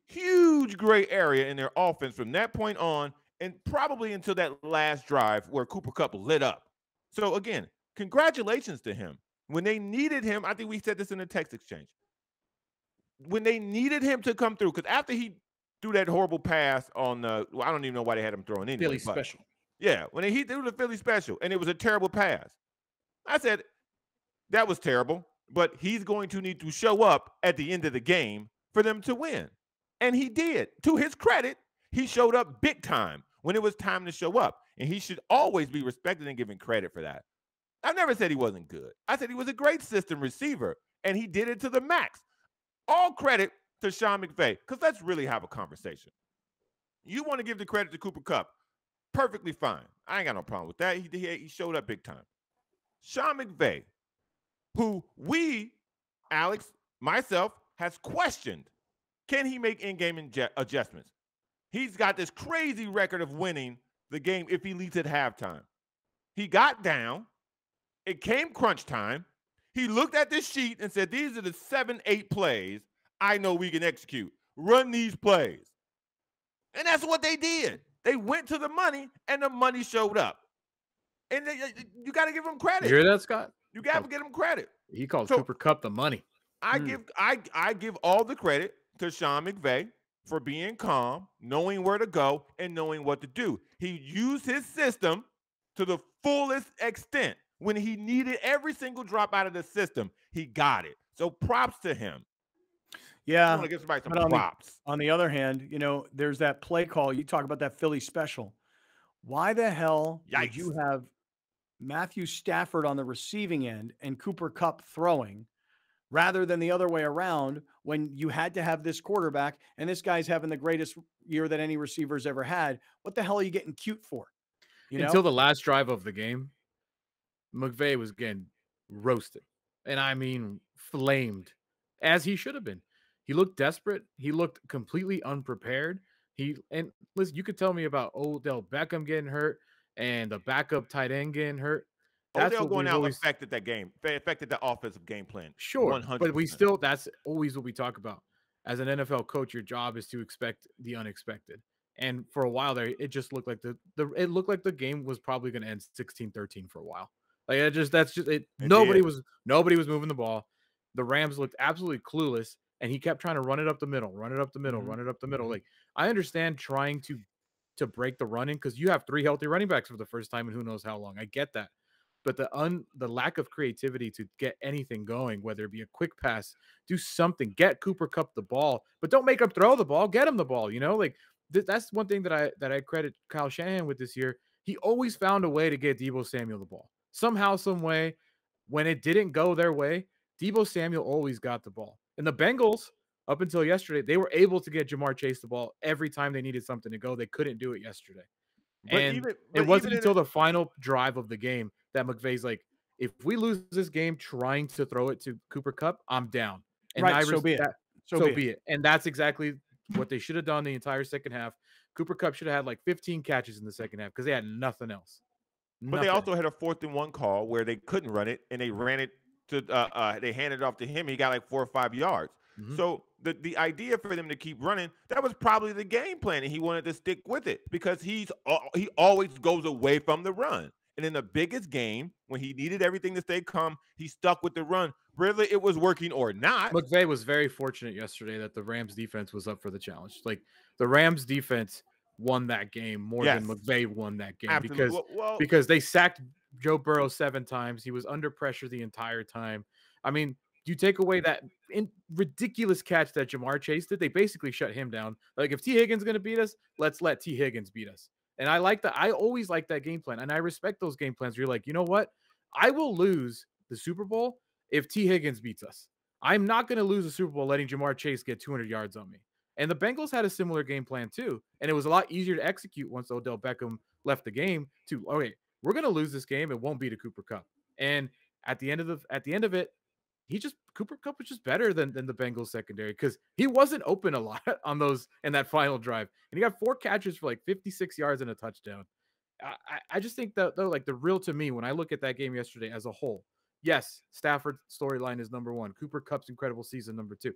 [SPEAKER 4] huge gray area in their offense from that point on, and probably until that last drive where Cooper Kupp lit up. So, again, congratulations to him. When they needed him, I think we said this in the text exchange. When they needed him to come through, because after he threw that horrible pass on I don't even know why they had him throwing anyway.
[SPEAKER 3] Philly special.
[SPEAKER 4] Yeah, when he threw the Philly special, and it was a terrible pass. I said, that was terrible, but he's going to need to show up at the end of the game for them to win. And he did. To his credit, he showed up big time when it was time to show up. And he should always be respected and given credit for that. I never said he wasn't good. I said he was a great system receiver, and he did it to the max. All credit to Sean McVay, because let's really have a conversation. You want to give the credit to Cooper Kupp, perfectly fine. I ain't got no problem with that. He showed up big time. Sean McVay, who Alex, myself, has questioned, can he make in-game adjustments? He's got this crazy record of winning the game if he leads at halftime. He got down. It came crunch time. He looked at this sheet and said, these are the 7-8 plays I know we can execute. Run these plays. And that's what they did. They went to the money, and the money showed up. And you got to give him credit.
[SPEAKER 3] You hear that, Scott?
[SPEAKER 4] You got to give him credit.
[SPEAKER 3] He calls Cooper Kupp the money.
[SPEAKER 4] I give all the credit to Sean McVay for being calm, knowing where to go, and knowing what to do. He used his system to the fullest extent. When he needed every single drop out of the system, he got it. So props to him.
[SPEAKER 2] Yeah.
[SPEAKER 4] I want to give somebody some
[SPEAKER 2] But
[SPEAKER 4] props.
[SPEAKER 2] on the other hand, there's that play call. You talk about that Philly special. Why the hell would you have Matthew Stafford on the receiving end and Cooper Kupp throwing rather than the other way around when you had to have this quarterback and this guy's having the greatest year that any receiver's ever had? What the hell are you getting cute for?
[SPEAKER 3] Until the last drive of the game, McVay was getting roasted. And I mean flamed, as he should have been. He looked desperate. He looked completely unprepared. And listen, you could tell me about Odell Beckham getting hurt and the backup tight end getting hurt. That's
[SPEAKER 4] Odell
[SPEAKER 3] what
[SPEAKER 4] going
[SPEAKER 3] we've
[SPEAKER 4] out
[SPEAKER 3] always
[SPEAKER 4] affected that game, affected the offensive game plan.
[SPEAKER 3] Sure,
[SPEAKER 4] 100%.
[SPEAKER 3] but that's always what we talk about. As an NFL coach, your job is to expect the unexpected. And for a while there, it just looked like it looked like the game was probably going to end 16-13 for a while. Like nobody was moving the ball. The Rams looked absolutely clueless, and he kept trying to run it up the middle. Like, I understand trying to break the running because you have 3 healthy running backs for the first time in who knows how long. I get that. But the lack of creativity to get anything going, whether it be a quick pass, do something, get Cooper Kupp the ball, but don't make him throw the ball, get him the ball, like that's one thing that I credit Kyle Shanahan with this year. He always found a way to get Deebo Samuel the ball. Somehow, some way, when it didn't go their way, Deebo Samuel always got the ball. And the Bengals, up until yesterday, they were able to get Jamar Chase the ball every time they needed something to go. They couldn't do it yesterday. It wasn't until the final drive of the game that McVay's like, if we lose this game trying to throw it to Cooper Kupp, I'm down. And
[SPEAKER 2] so be it.
[SPEAKER 3] So be it. And that's exactly what they should have done the entire second half. Cooper Kupp should have had like 15 catches in the second half because they had nothing else.
[SPEAKER 4] But they also had a 4th and 1 call where they couldn't run it, and they ran it to they handed it off to him. He got like 4 or 5 yards. So the idea for them to keep running, that was probably the game plan, and he wanted to stick with it because he always goes away from the run. And in the biggest game, when he needed everything to stay calm, he stuck with the run. Whether it was working or not.
[SPEAKER 3] McVay was very fortunate yesterday that the Rams defense was up for the challenge. Like, the Rams defense won that game more than McVay won that game.
[SPEAKER 4] Absolutely.
[SPEAKER 3] Because they sacked Joe Burrow 7 times. He was under pressure the entire time. I mean, you take away that ridiculous catch that Jamar Chase did, they basically shut him down. Like, if T. Higgins is going to beat us, let's let T. Higgins beat us. And I like that. I always like that game plan. And I respect those game plans where you're like, you know what? I will lose the Super Bowl if T. Higgins beats us. I'm not going to lose the Super Bowl letting Jamar Chase get 200 yards on me. And the Bengals had a similar game plan too. And it was a lot easier to execute once Odell Beckham left the game to, okay, we're going to lose this game. It won't be to Cooper Kupp. And at the end of it, Cooper Kupp was just better than the Bengals secondary because he wasn't open a lot on those in that final drive. And he got 4 catches for like 56 yards and a touchdown. I just think that, though, like, the real to me, when I look at that game yesterday as a whole, yes, Stafford's storyline is number 1. Cooper Kupp's incredible season, number 2.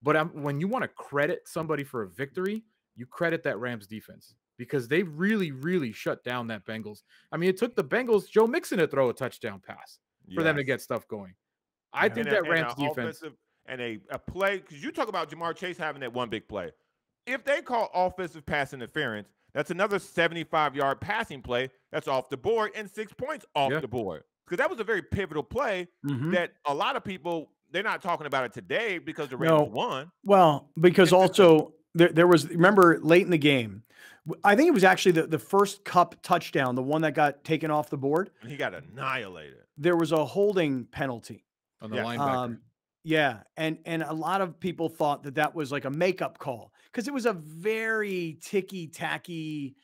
[SPEAKER 3] But when you want to credit somebody for a victory, you credit that Rams defense because they really, really shut down that Bengals. I mean, it took the Bengals, Joe Mixon, to throw a touchdown pass for them to get stuff going. I think that Rams defense
[SPEAKER 4] and a play, because you talk about Jamar Chase having that one big play. If they call offensive pass interference, that's another 75-yard passing play that's off the board and 6 points off the board. Because that was a very pivotal play that a lot of people, they're not talking about it today because the Rams won.
[SPEAKER 2] Well, because also there was, remember, late in the game, I think it was actually the first Kupp touchdown, the one that got taken off the board.
[SPEAKER 4] And he got annihilated.
[SPEAKER 2] There was a holding penalty
[SPEAKER 3] on the linebacker.
[SPEAKER 2] And a lot of people thought that was like a makeup call because it was a very ticky-tacky,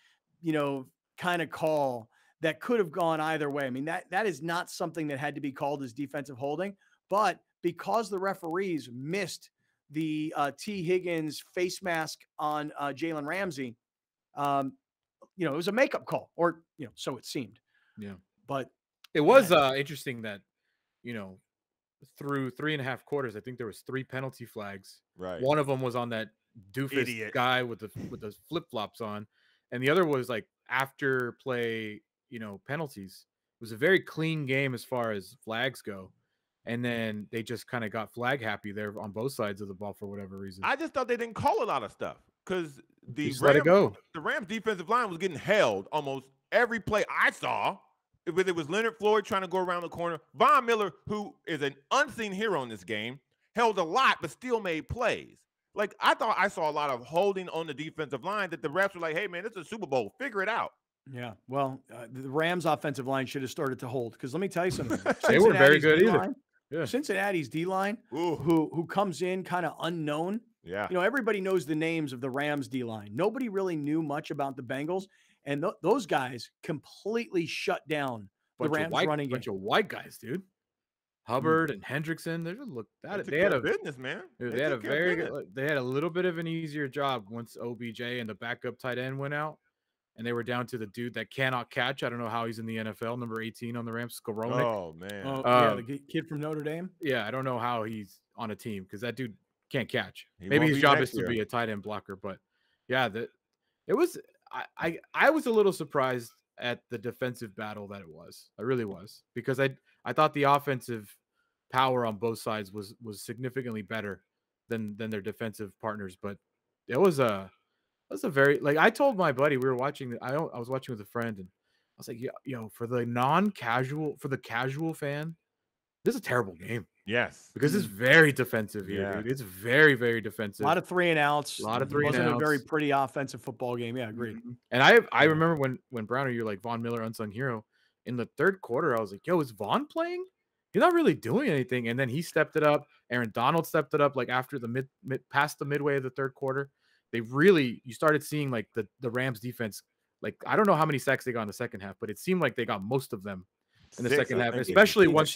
[SPEAKER 2] kind of call that could have gone either way. I mean, that is not something that had to be called as defensive holding, but because the referees missed the T. Higgins face mask on Jalen Ramsey, it was a makeup call, or so it seemed.
[SPEAKER 3] Yeah,
[SPEAKER 2] but
[SPEAKER 3] it was interesting that through 3.5 quarters, I think there was 3 penalty flags.
[SPEAKER 4] Right.
[SPEAKER 3] One of them was on that doofus guy with the flip flops on, and the other was like after play, penalties. It was a very clean game as far as flags go. and then they just kind of got flag happy there on both sides of the ball for whatever reason.
[SPEAKER 4] I just thought they didn't call a lot of stuff because the
[SPEAKER 3] Just let it go.
[SPEAKER 4] The Rams defensive line was getting held almost every play I saw. Whether it was Leonard Floyd trying to go around the corner, Von Miller, who is an unseen hero in this game, held a lot but still made plays. Like, I thought I saw a lot of holding on the defensive line that the refs were like, hey, man, it's a Super Bowl. Figure it out.
[SPEAKER 2] Yeah, well, the Rams offensive line should have started to hold, because let me tell you something.
[SPEAKER 3] They weren't very good either.
[SPEAKER 2] Yeah. Cincinnati's D-line, who comes in kind of unknown.
[SPEAKER 4] Yeah.
[SPEAKER 2] You know, everybody knows the names of the Rams D-line. Nobody really knew much about the Bengals, and those guys completely shut down the Rams running game.
[SPEAKER 3] Bunch of white guys, dude. Hubbard and Hendrickson, they just looked at it.
[SPEAKER 4] They had a business, man.
[SPEAKER 3] They had a very good. They had a little bit of an easier job once OBJ and the backup tight end went out, and they were down to the dude that cannot catch. I don't know how he's in the NFL, number 18 on the Rams, Skowronek.
[SPEAKER 4] Oh man,
[SPEAKER 2] yeah, the kid from Notre Dame.
[SPEAKER 3] Yeah, I don't know how he's on a team because that dude can't catch.
[SPEAKER 4] He
[SPEAKER 3] Maybe
[SPEAKER 4] won't
[SPEAKER 3] his
[SPEAKER 4] be
[SPEAKER 3] job
[SPEAKER 4] next
[SPEAKER 3] is to
[SPEAKER 4] year.
[SPEAKER 3] be a tight end blocker, but yeah, it was. I was a little surprised at the defensive battle that it was. I really was, because I thought the offensive power on both sides was significantly better than their defensive partners. But it was a very, like, I told my buddy, we were watching, I was watching with a friend, and I was like, yo, for the casual fan, this is a terrible game.
[SPEAKER 4] Yes,
[SPEAKER 3] because it's very defensive here, dude. It's very, very defensive.
[SPEAKER 2] A lot of 3 and outs.
[SPEAKER 3] A lot of 3 and outs.
[SPEAKER 2] Wasn't a very pretty offensive football game. Yeah, agreed.
[SPEAKER 3] And I remember when Browner, you're like Von Miller, unsung hero. In the third quarter, I was like, yo, is Von playing? He's not really doing anything. And then he stepped it up. Aaron Donald stepped it up, like after the past the midway of the third quarter. You started seeing like the Rams defense. Like, I don't know how many sacks they got in the second half, but it seemed like they got most of them in the second half, especially once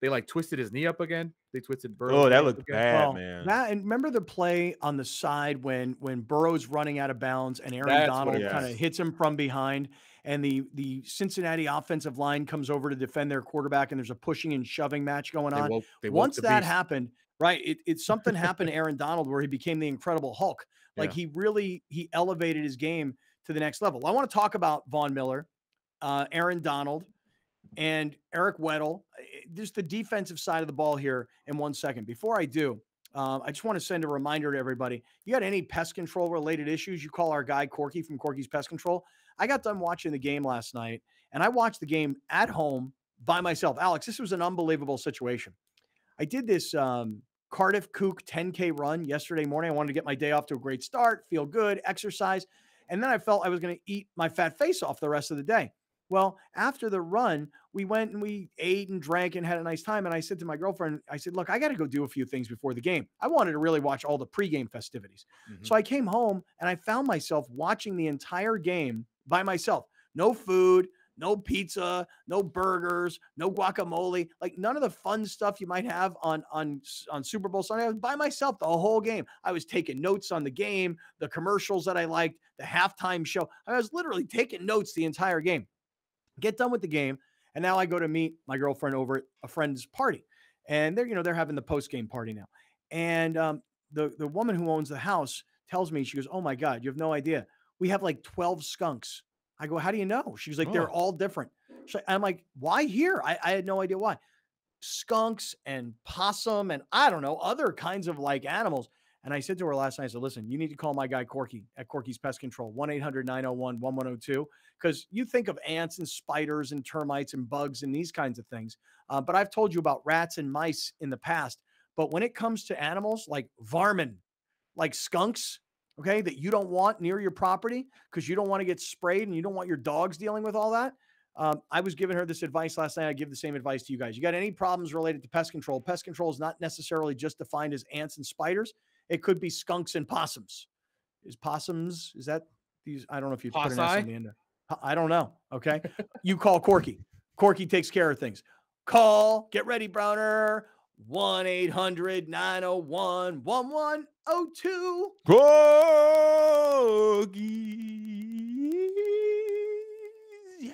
[SPEAKER 3] they twisted his knee up again. They twisted Burrow's.
[SPEAKER 4] Oh, that looked
[SPEAKER 2] again.
[SPEAKER 4] bad, man.
[SPEAKER 2] And remember the play on the side when Burrow's running out of bounds and Aaron Donald kind of hits him from behind, and the Cincinnati offensive line comes over to defend their quarterback, and there's a pushing and shoving match going on. Once that happened, right, it's something happened to Aaron Donald where he became the Incredible Hulk. Like, he elevated his game to the next level. I want to talk about Von Miller, Aaron Donald, and Eric Weddle. Just the defensive side of the ball here in 1 second. Before I do, I just want to send a reminder to everybody. You got any pest control related issues, you call our guy Corky from Corky's Pest Control. I got done watching the game last night, and I watched the game at home by myself. Alex, this was an unbelievable situation. I did this Cardiff Kook 10K run yesterday morning. I wanted to get my day off to a great start, feel good, exercise, and then I felt I was going to eat my fat face off the rest of the day. Well, after the run, we went and we ate and drank and had a nice time. And I said to my girlfriend, I said, look, I got to go do a few things before the game. I wanted to really watch all the pregame festivities. So I came home and I found myself watching the entire game by myself. No food, no pizza, no burgers, no guacamole, like none of the fun stuff you might have on Super Bowl Sunday. I was by myself the whole game. I was taking notes on the game, the commercials that I liked, the halftime show. I was literally taking notes the entire game. Get done with the game, and now I go to meet my girlfriend over at a friend's party, and they're having the post-game party now. And the woman who owns the house tells me, she goes, "Oh my God, you have no idea. We have like 12 skunks." I go, "How do you know?" She's like, "They're all different." I'm like, "Why here?" I had no idea why. Skunks and possum and I don't know, other kinds of like animals. And I said to her last night, I said, "Listen, you need to call my guy Corky at Corky's Pest Control, 1-800-901-1102. Because you think of ants and spiders and termites and bugs and these kinds of things. But I've told you about rats and mice in the past. But when it comes to animals like varmin, like skunks, okay, that you don't want near your property because you don't want to get sprayed and you don't want your dogs dealing with all that. I was giving her this advice last night. I give the same advice to you guys. You got any problems related to pest control? Pest control is not necessarily just defined as ants and spiders. It could be skunks and possums. Is that these? I don't know if you put an S on the end there. I don't know. Okay. You call Corky. Corky takes care of things. Call, get ready, Browner. 1-800-901-1102.
[SPEAKER 4] Corky.
[SPEAKER 2] Yeah.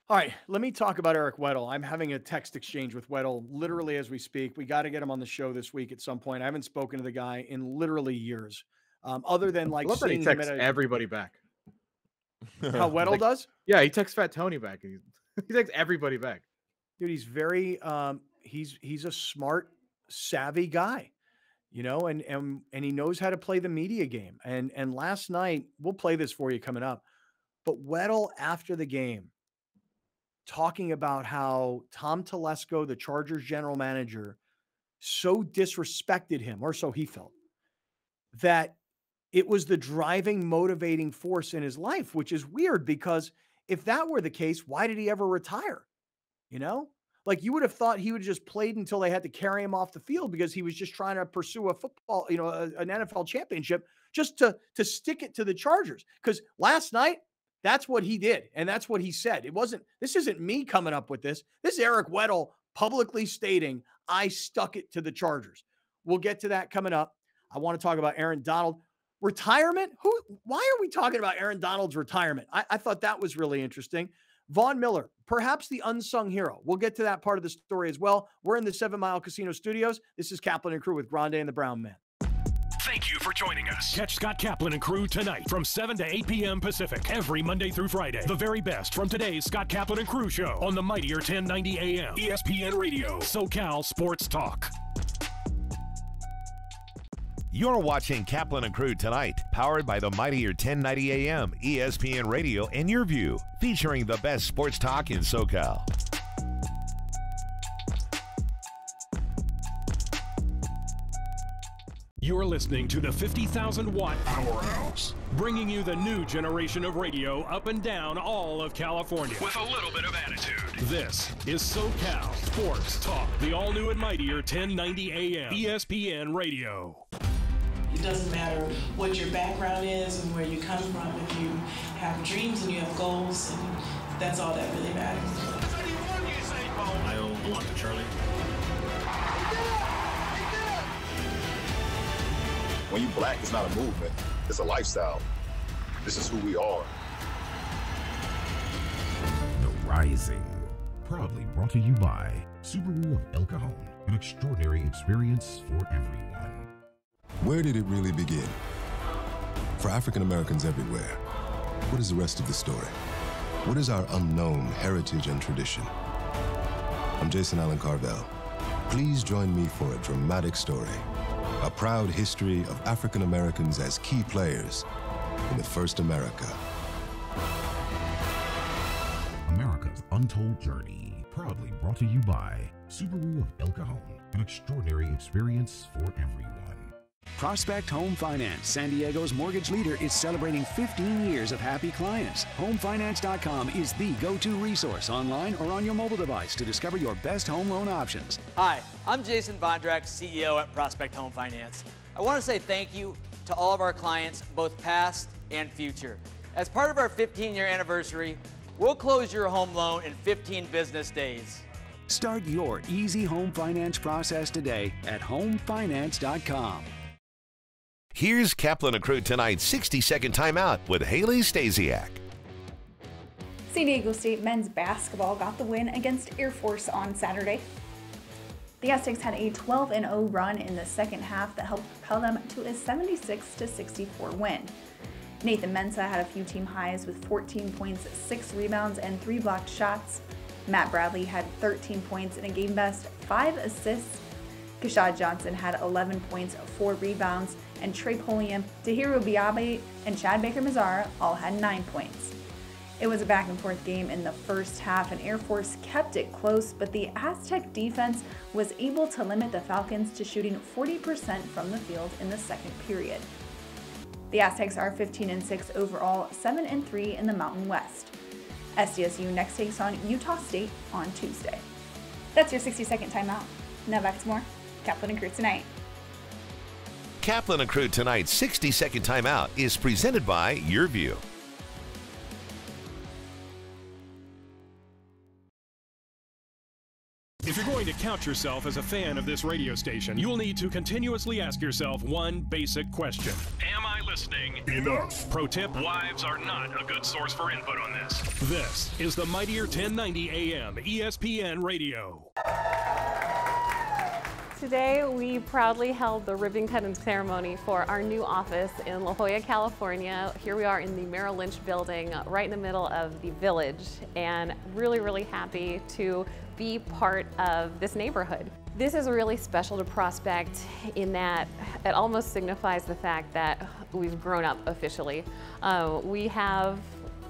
[SPEAKER 2] All right, let me talk about Eric Weddle. I'm having a text exchange with Weddle literally as we speak. We got to get him on the show this week at some point. I haven't spoken to the guy in literally years, other than like seeing
[SPEAKER 3] he texts
[SPEAKER 2] him at
[SPEAKER 3] everybody back.
[SPEAKER 2] How Weddle does?
[SPEAKER 3] Yeah, he texts Fat Tony back. He texts everybody back.
[SPEAKER 2] Dude, he's very he's a smart, savvy guy, you know, and he knows how to play the media game. And last night, we'll play this for you coming up, but Weddle after the game talking about how Tom Telesco, the Chargers general manager, so disrespected him, or so he felt, that it was the driving, motivating force in his life, which is weird because if that were the case, why did he ever retire? You know, like you would have thought he would have just played until they had to carry him off the field because he was just trying to pursue a football, you know, an NFL championship just to stick it to the Chargers. Because last night, that's what he did. And that's what he said. This isn't me coming up with this. This is Eric Weddle publicly stating, I stuck it to the Chargers. We'll get to that coming up. I want to talk about Aaron Donald. Retirement? Why are we talking about Aaron Donald's retirement? I thought that was really interesting. Von Miller, perhaps the unsung hero. We'll get to that part of the story as well. We're in the 7 Mile Casino Studios. This is Kaplan and Crew with Grande and the Brown Man.
[SPEAKER 1] Thank you for joining us. Catch Scott Kaplan and Crew tonight from 7 to 8 p.m. Pacific every Monday through Friday. The very best from today's Scott Kaplan and Crew show on the mightier 1090 AM ESPN Radio, SoCal Sports Talk.
[SPEAKER 5] You're watching Kaplan and Crew tonight, powered by the mightier 1090 AM ESPN Radio and Your View, featuring the best sports talk in SoCal.
[SPEAKER 1] You're listening to the 50,000-watt Powerhouse, bringing you the new generation of radio up and down all of California with a little bit of attitude. This is SoCal Sports Talk, the all-new and mightier 1090 AM ESPN Radio.
[SPEAKER 6] It doesn't matter what your background is and where you come from. If you have dreams and you have goals, and that's all that really matters.
[SPEAKER 7] I owe a lot to Charlie.
[SPEAKER 8] When you black, it's not a movement, it's a lifestyle. This is who we are.
[SPEAKER 9] The Rising, proudly brought to you by Subaru of El Cajon, an extraordinary experience for everyone.
[SPEAKER 24] Where did it really begin? For African Americans everywhere, what is the rest of the story? What is our unknown heritage and tradition? I'm Jason Allen Carvel. Please join me for a dramatic story, a proud history of African Americans as key players in the first America.
[SPEAKER 9] America's Untold Journey, proudly brought to you by Subaru of El Cajon, an extraordinary experience for everyone. Prospect Home Finance, San Diego's mortgage leader, is celebrating 15 years of happy clients. HomeFinance.com is the go-to resource online or on your mobile device to discover your best home loan options.
[SPEAKER 14] Hi, I'm Jason Bondrak, CEO at Prospect Home Finance. I want to say thank you to all of our clients, both past and future. As part of our 15-year anniversary, we'll close your home loan in 15 business days.
[SPEAKER 21] Start your easy home finance process today at HomeFinance.com.
[SPEAKER 5] Here's Kaplan and Crew tonight's 60-second timeout with Haley Stasiak.
[SPEAKER 20] San Diego State men's basketball got the win against Air Force on Saturday. The Aztecs had a 12-0 run in the second half that helped propel them to a 76-64 win. Nathan Mensah had a few team highs with 14 points, 6 rebounds, and 3 blocked shots. Matt Bradley had 13 points and a game-best 5 assists. Kashad Johnson had 11 points, 4 rebounds, and Trey Polium, Tahiru Biabe, and Chad Baker-Mazara all had 9 points. It was a back-and-forth game in the first half, and Air Force kept it close, but the Aztec defense was able to limit the Falcons to shooting 40% from the field in the second period. The Aztecs are 15-6 overall, 7-3 in the Mountain West. SDSU next takes on Utah State on Tuesday. That's your 60-second timeout. Now back to more Kaplan and Crew tonight.
[SPEAKER 5] Kaplan and Crew tonight's 60-second timeout is presented by Your View.
[SPEAKER 1] If you're going to count yourself as a fan of this radio station, you'll need to continuously ask yourself one basic question. Am I listening enough? Pro tip, wives are not a good source for input on this. This is the mightier 1090 AM ESPN Radio.
[SPEAKER 15] Today, we proudly held the ribbon cutting ceremony for our new office in La Jolla, California. Here we are in the Merrill Lynch building, right in the middle of the village, and really, really happy to be part of this neighborhood. This is really special to Prospect in that it almost signifies the fact that we've grown up officially. We have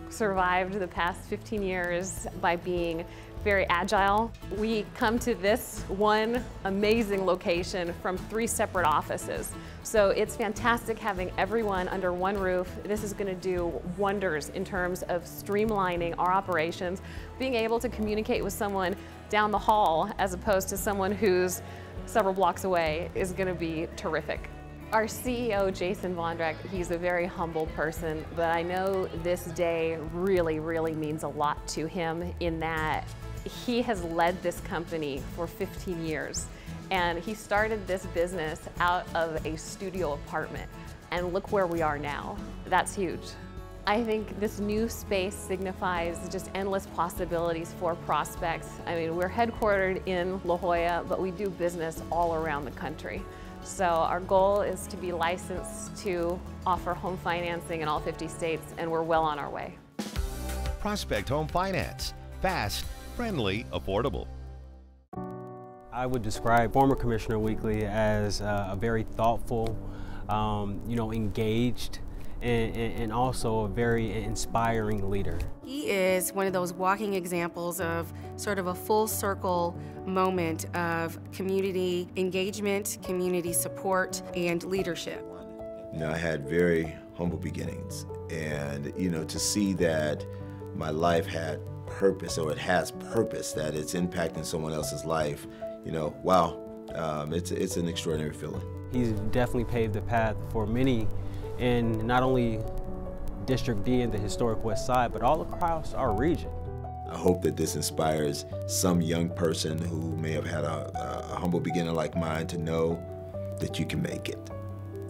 [SPEAKER 15] survived the past 15 years by being very agile. We come to this one amazing location from 3 separate offices. So it's fantastic having everyone under one roof. This is going to do wonders in terms of streamlining our operations, being able to communicate with someone down the hall as opposed to someone who's several blocks away is going to be terrific. Our CEO, Jason Vondrack, he's a very humble person, but I know this day really, really means a lot to him in that he has led this company for 15 years. And he started this business out of a studio apartment. And look where we are now. That's huge. I think this new space signifies just endless possibilities for Prospects. I mean, we're headquartered in La Jolla, but we do business all around the country. So our goal is to be licensed to offer home financing in all 50 states, and we're well on our way.
[SPEAKER 5] Prospect Home Finance. Fast, friendly, affordable.
[SPEAKER 10] I would describe former Commissioner Weekly as a very thoughtful, engaged, and also a very inspiring leader.
[SPEAKER 11] He is one of those walking examples of sort of a full circle moment of community engagement, community support, and leadership.
[SPEAKER 12] I had very humble beginnings, and to see that my life had purpose, or it has purpose, that it's impacting someone else's life, wow, it's an extraordinary feeling.
[SPEAKER 10] He's definitely paved the path for many in not only District D and the historic West Side, but all across our region.
[SPEAKER 12] I hope that this inspires some young person who may have had a humble beginning like mine to know that you can make it.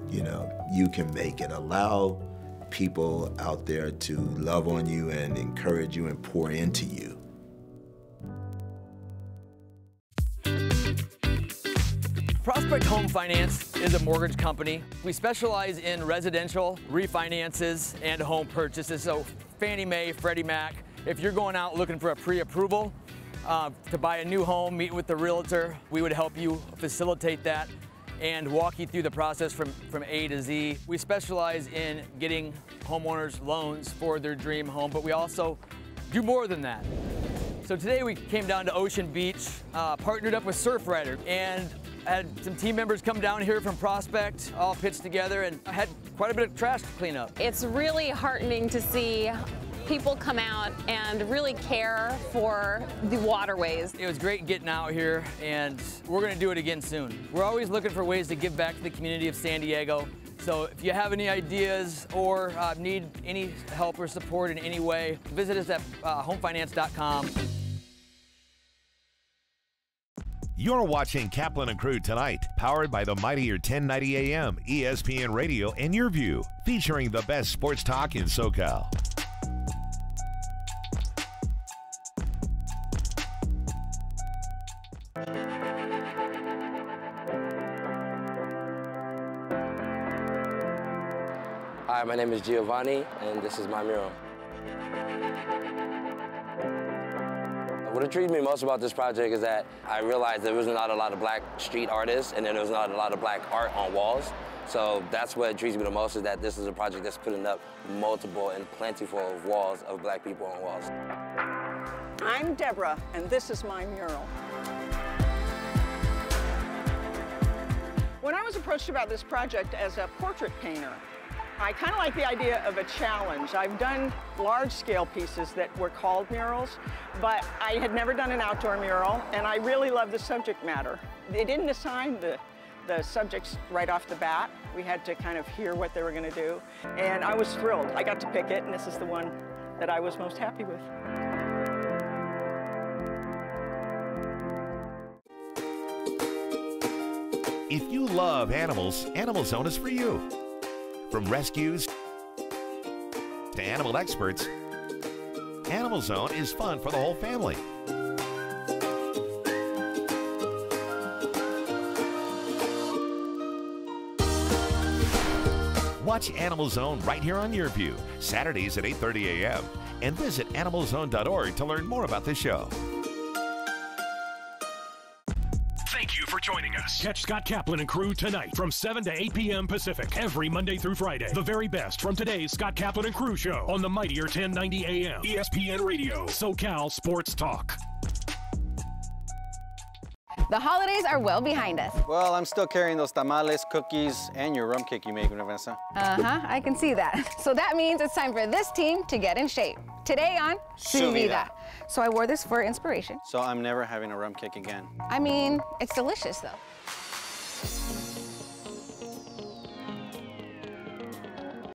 [SPEAKER 12] You can make it. Allow people out there to love on you and encourage you and pour into you.
[SPEAKER 14] Prospect Home Finance is a mortgage company. We specialize in residential refinances and home purchases. So Fannie Mae, Freddie Mac, if you're going out looking for a pre-approval to buy a new home, meet with the realtor, we would help you facilitate that and walk you through the process from A to Z. We specialize in getting homeowners loans for their dream home, but we also do more than that. So today we came down to Ocean Beach, partnered up with Surfrider, and had some team members come down here from Prospect, all pitched together, and I had quite a bit of trash to clean up.
[SPEAKER 15] It's really heartening to see people come out and really care for the waterways.
[SPEAKER 14] It was great getting out here, and we're gonna do it again soon. We're always looking for ways to give back to the community of San Diego. So if you have any ideas or need any help or support in any way, visit us at homefinance.com.
[SPEAKER 5] You're watching Kaplan and Crew tonight, powered by the mightier 1090 AM, ESPN Radio, and Your View, featuring the best sports talk in SoCal.
[SPEAKER 13] Hi, my name is Giovanni, and this is my mural. What intrigued me most about this project is that I realized there was not a lot of black street artists, and there was not a lot of black art on walls. So that's what intrigues me the most, is that this is a project that's putting up multiple and plentiful walls of black people on walls.
[SPEAKER 25] I'm Deborah, and this is my mural. When I was approached about this project as a portrait painter, I kind of like the idea of a challenge. I've done large-scale pieces that were called murals, but I had never done an outdoor mural, and I really love the subject matter. They didn't assign the subjects right off the bat. We had to kind of hear what they were going to do, and I was thrilled. I got to pick it, and this is the one that I was most happy with.
[SPEAKER 5] If you love animals, Animal Zone is for you. From rescues to animal experts, Animal Zone is fun for the whole family. Watch Animal Zone right here on Your View, Saturdays at 8:30 a.m. and visit animalzone.org to learn more about the show.
[SPEAKER 1] you for joining us. Catch Scott Kaplan and crew tonight from 7 to 8 p.m. Pacific every Monday through Friday. The very best from today's Scott Kaplan and crew show on the mightier 1090 AM. ESPN Radio, SoCal Sports Talk.
[SPEAKER 16] The holidays are well behind us.
[SPEAKER 17] Well, I'm still carrying those tamales, cookies, and your rum cake you make, Vanessa.
[SPEAKER 16] I can see that. So that means it's time for this team to get in shape. Today on Su Vida. So I wore this for inspiration.
[SPEAKER 17] So I'm never having a rum cake again.
[SPEAKER 16] I mean, it's delicious though.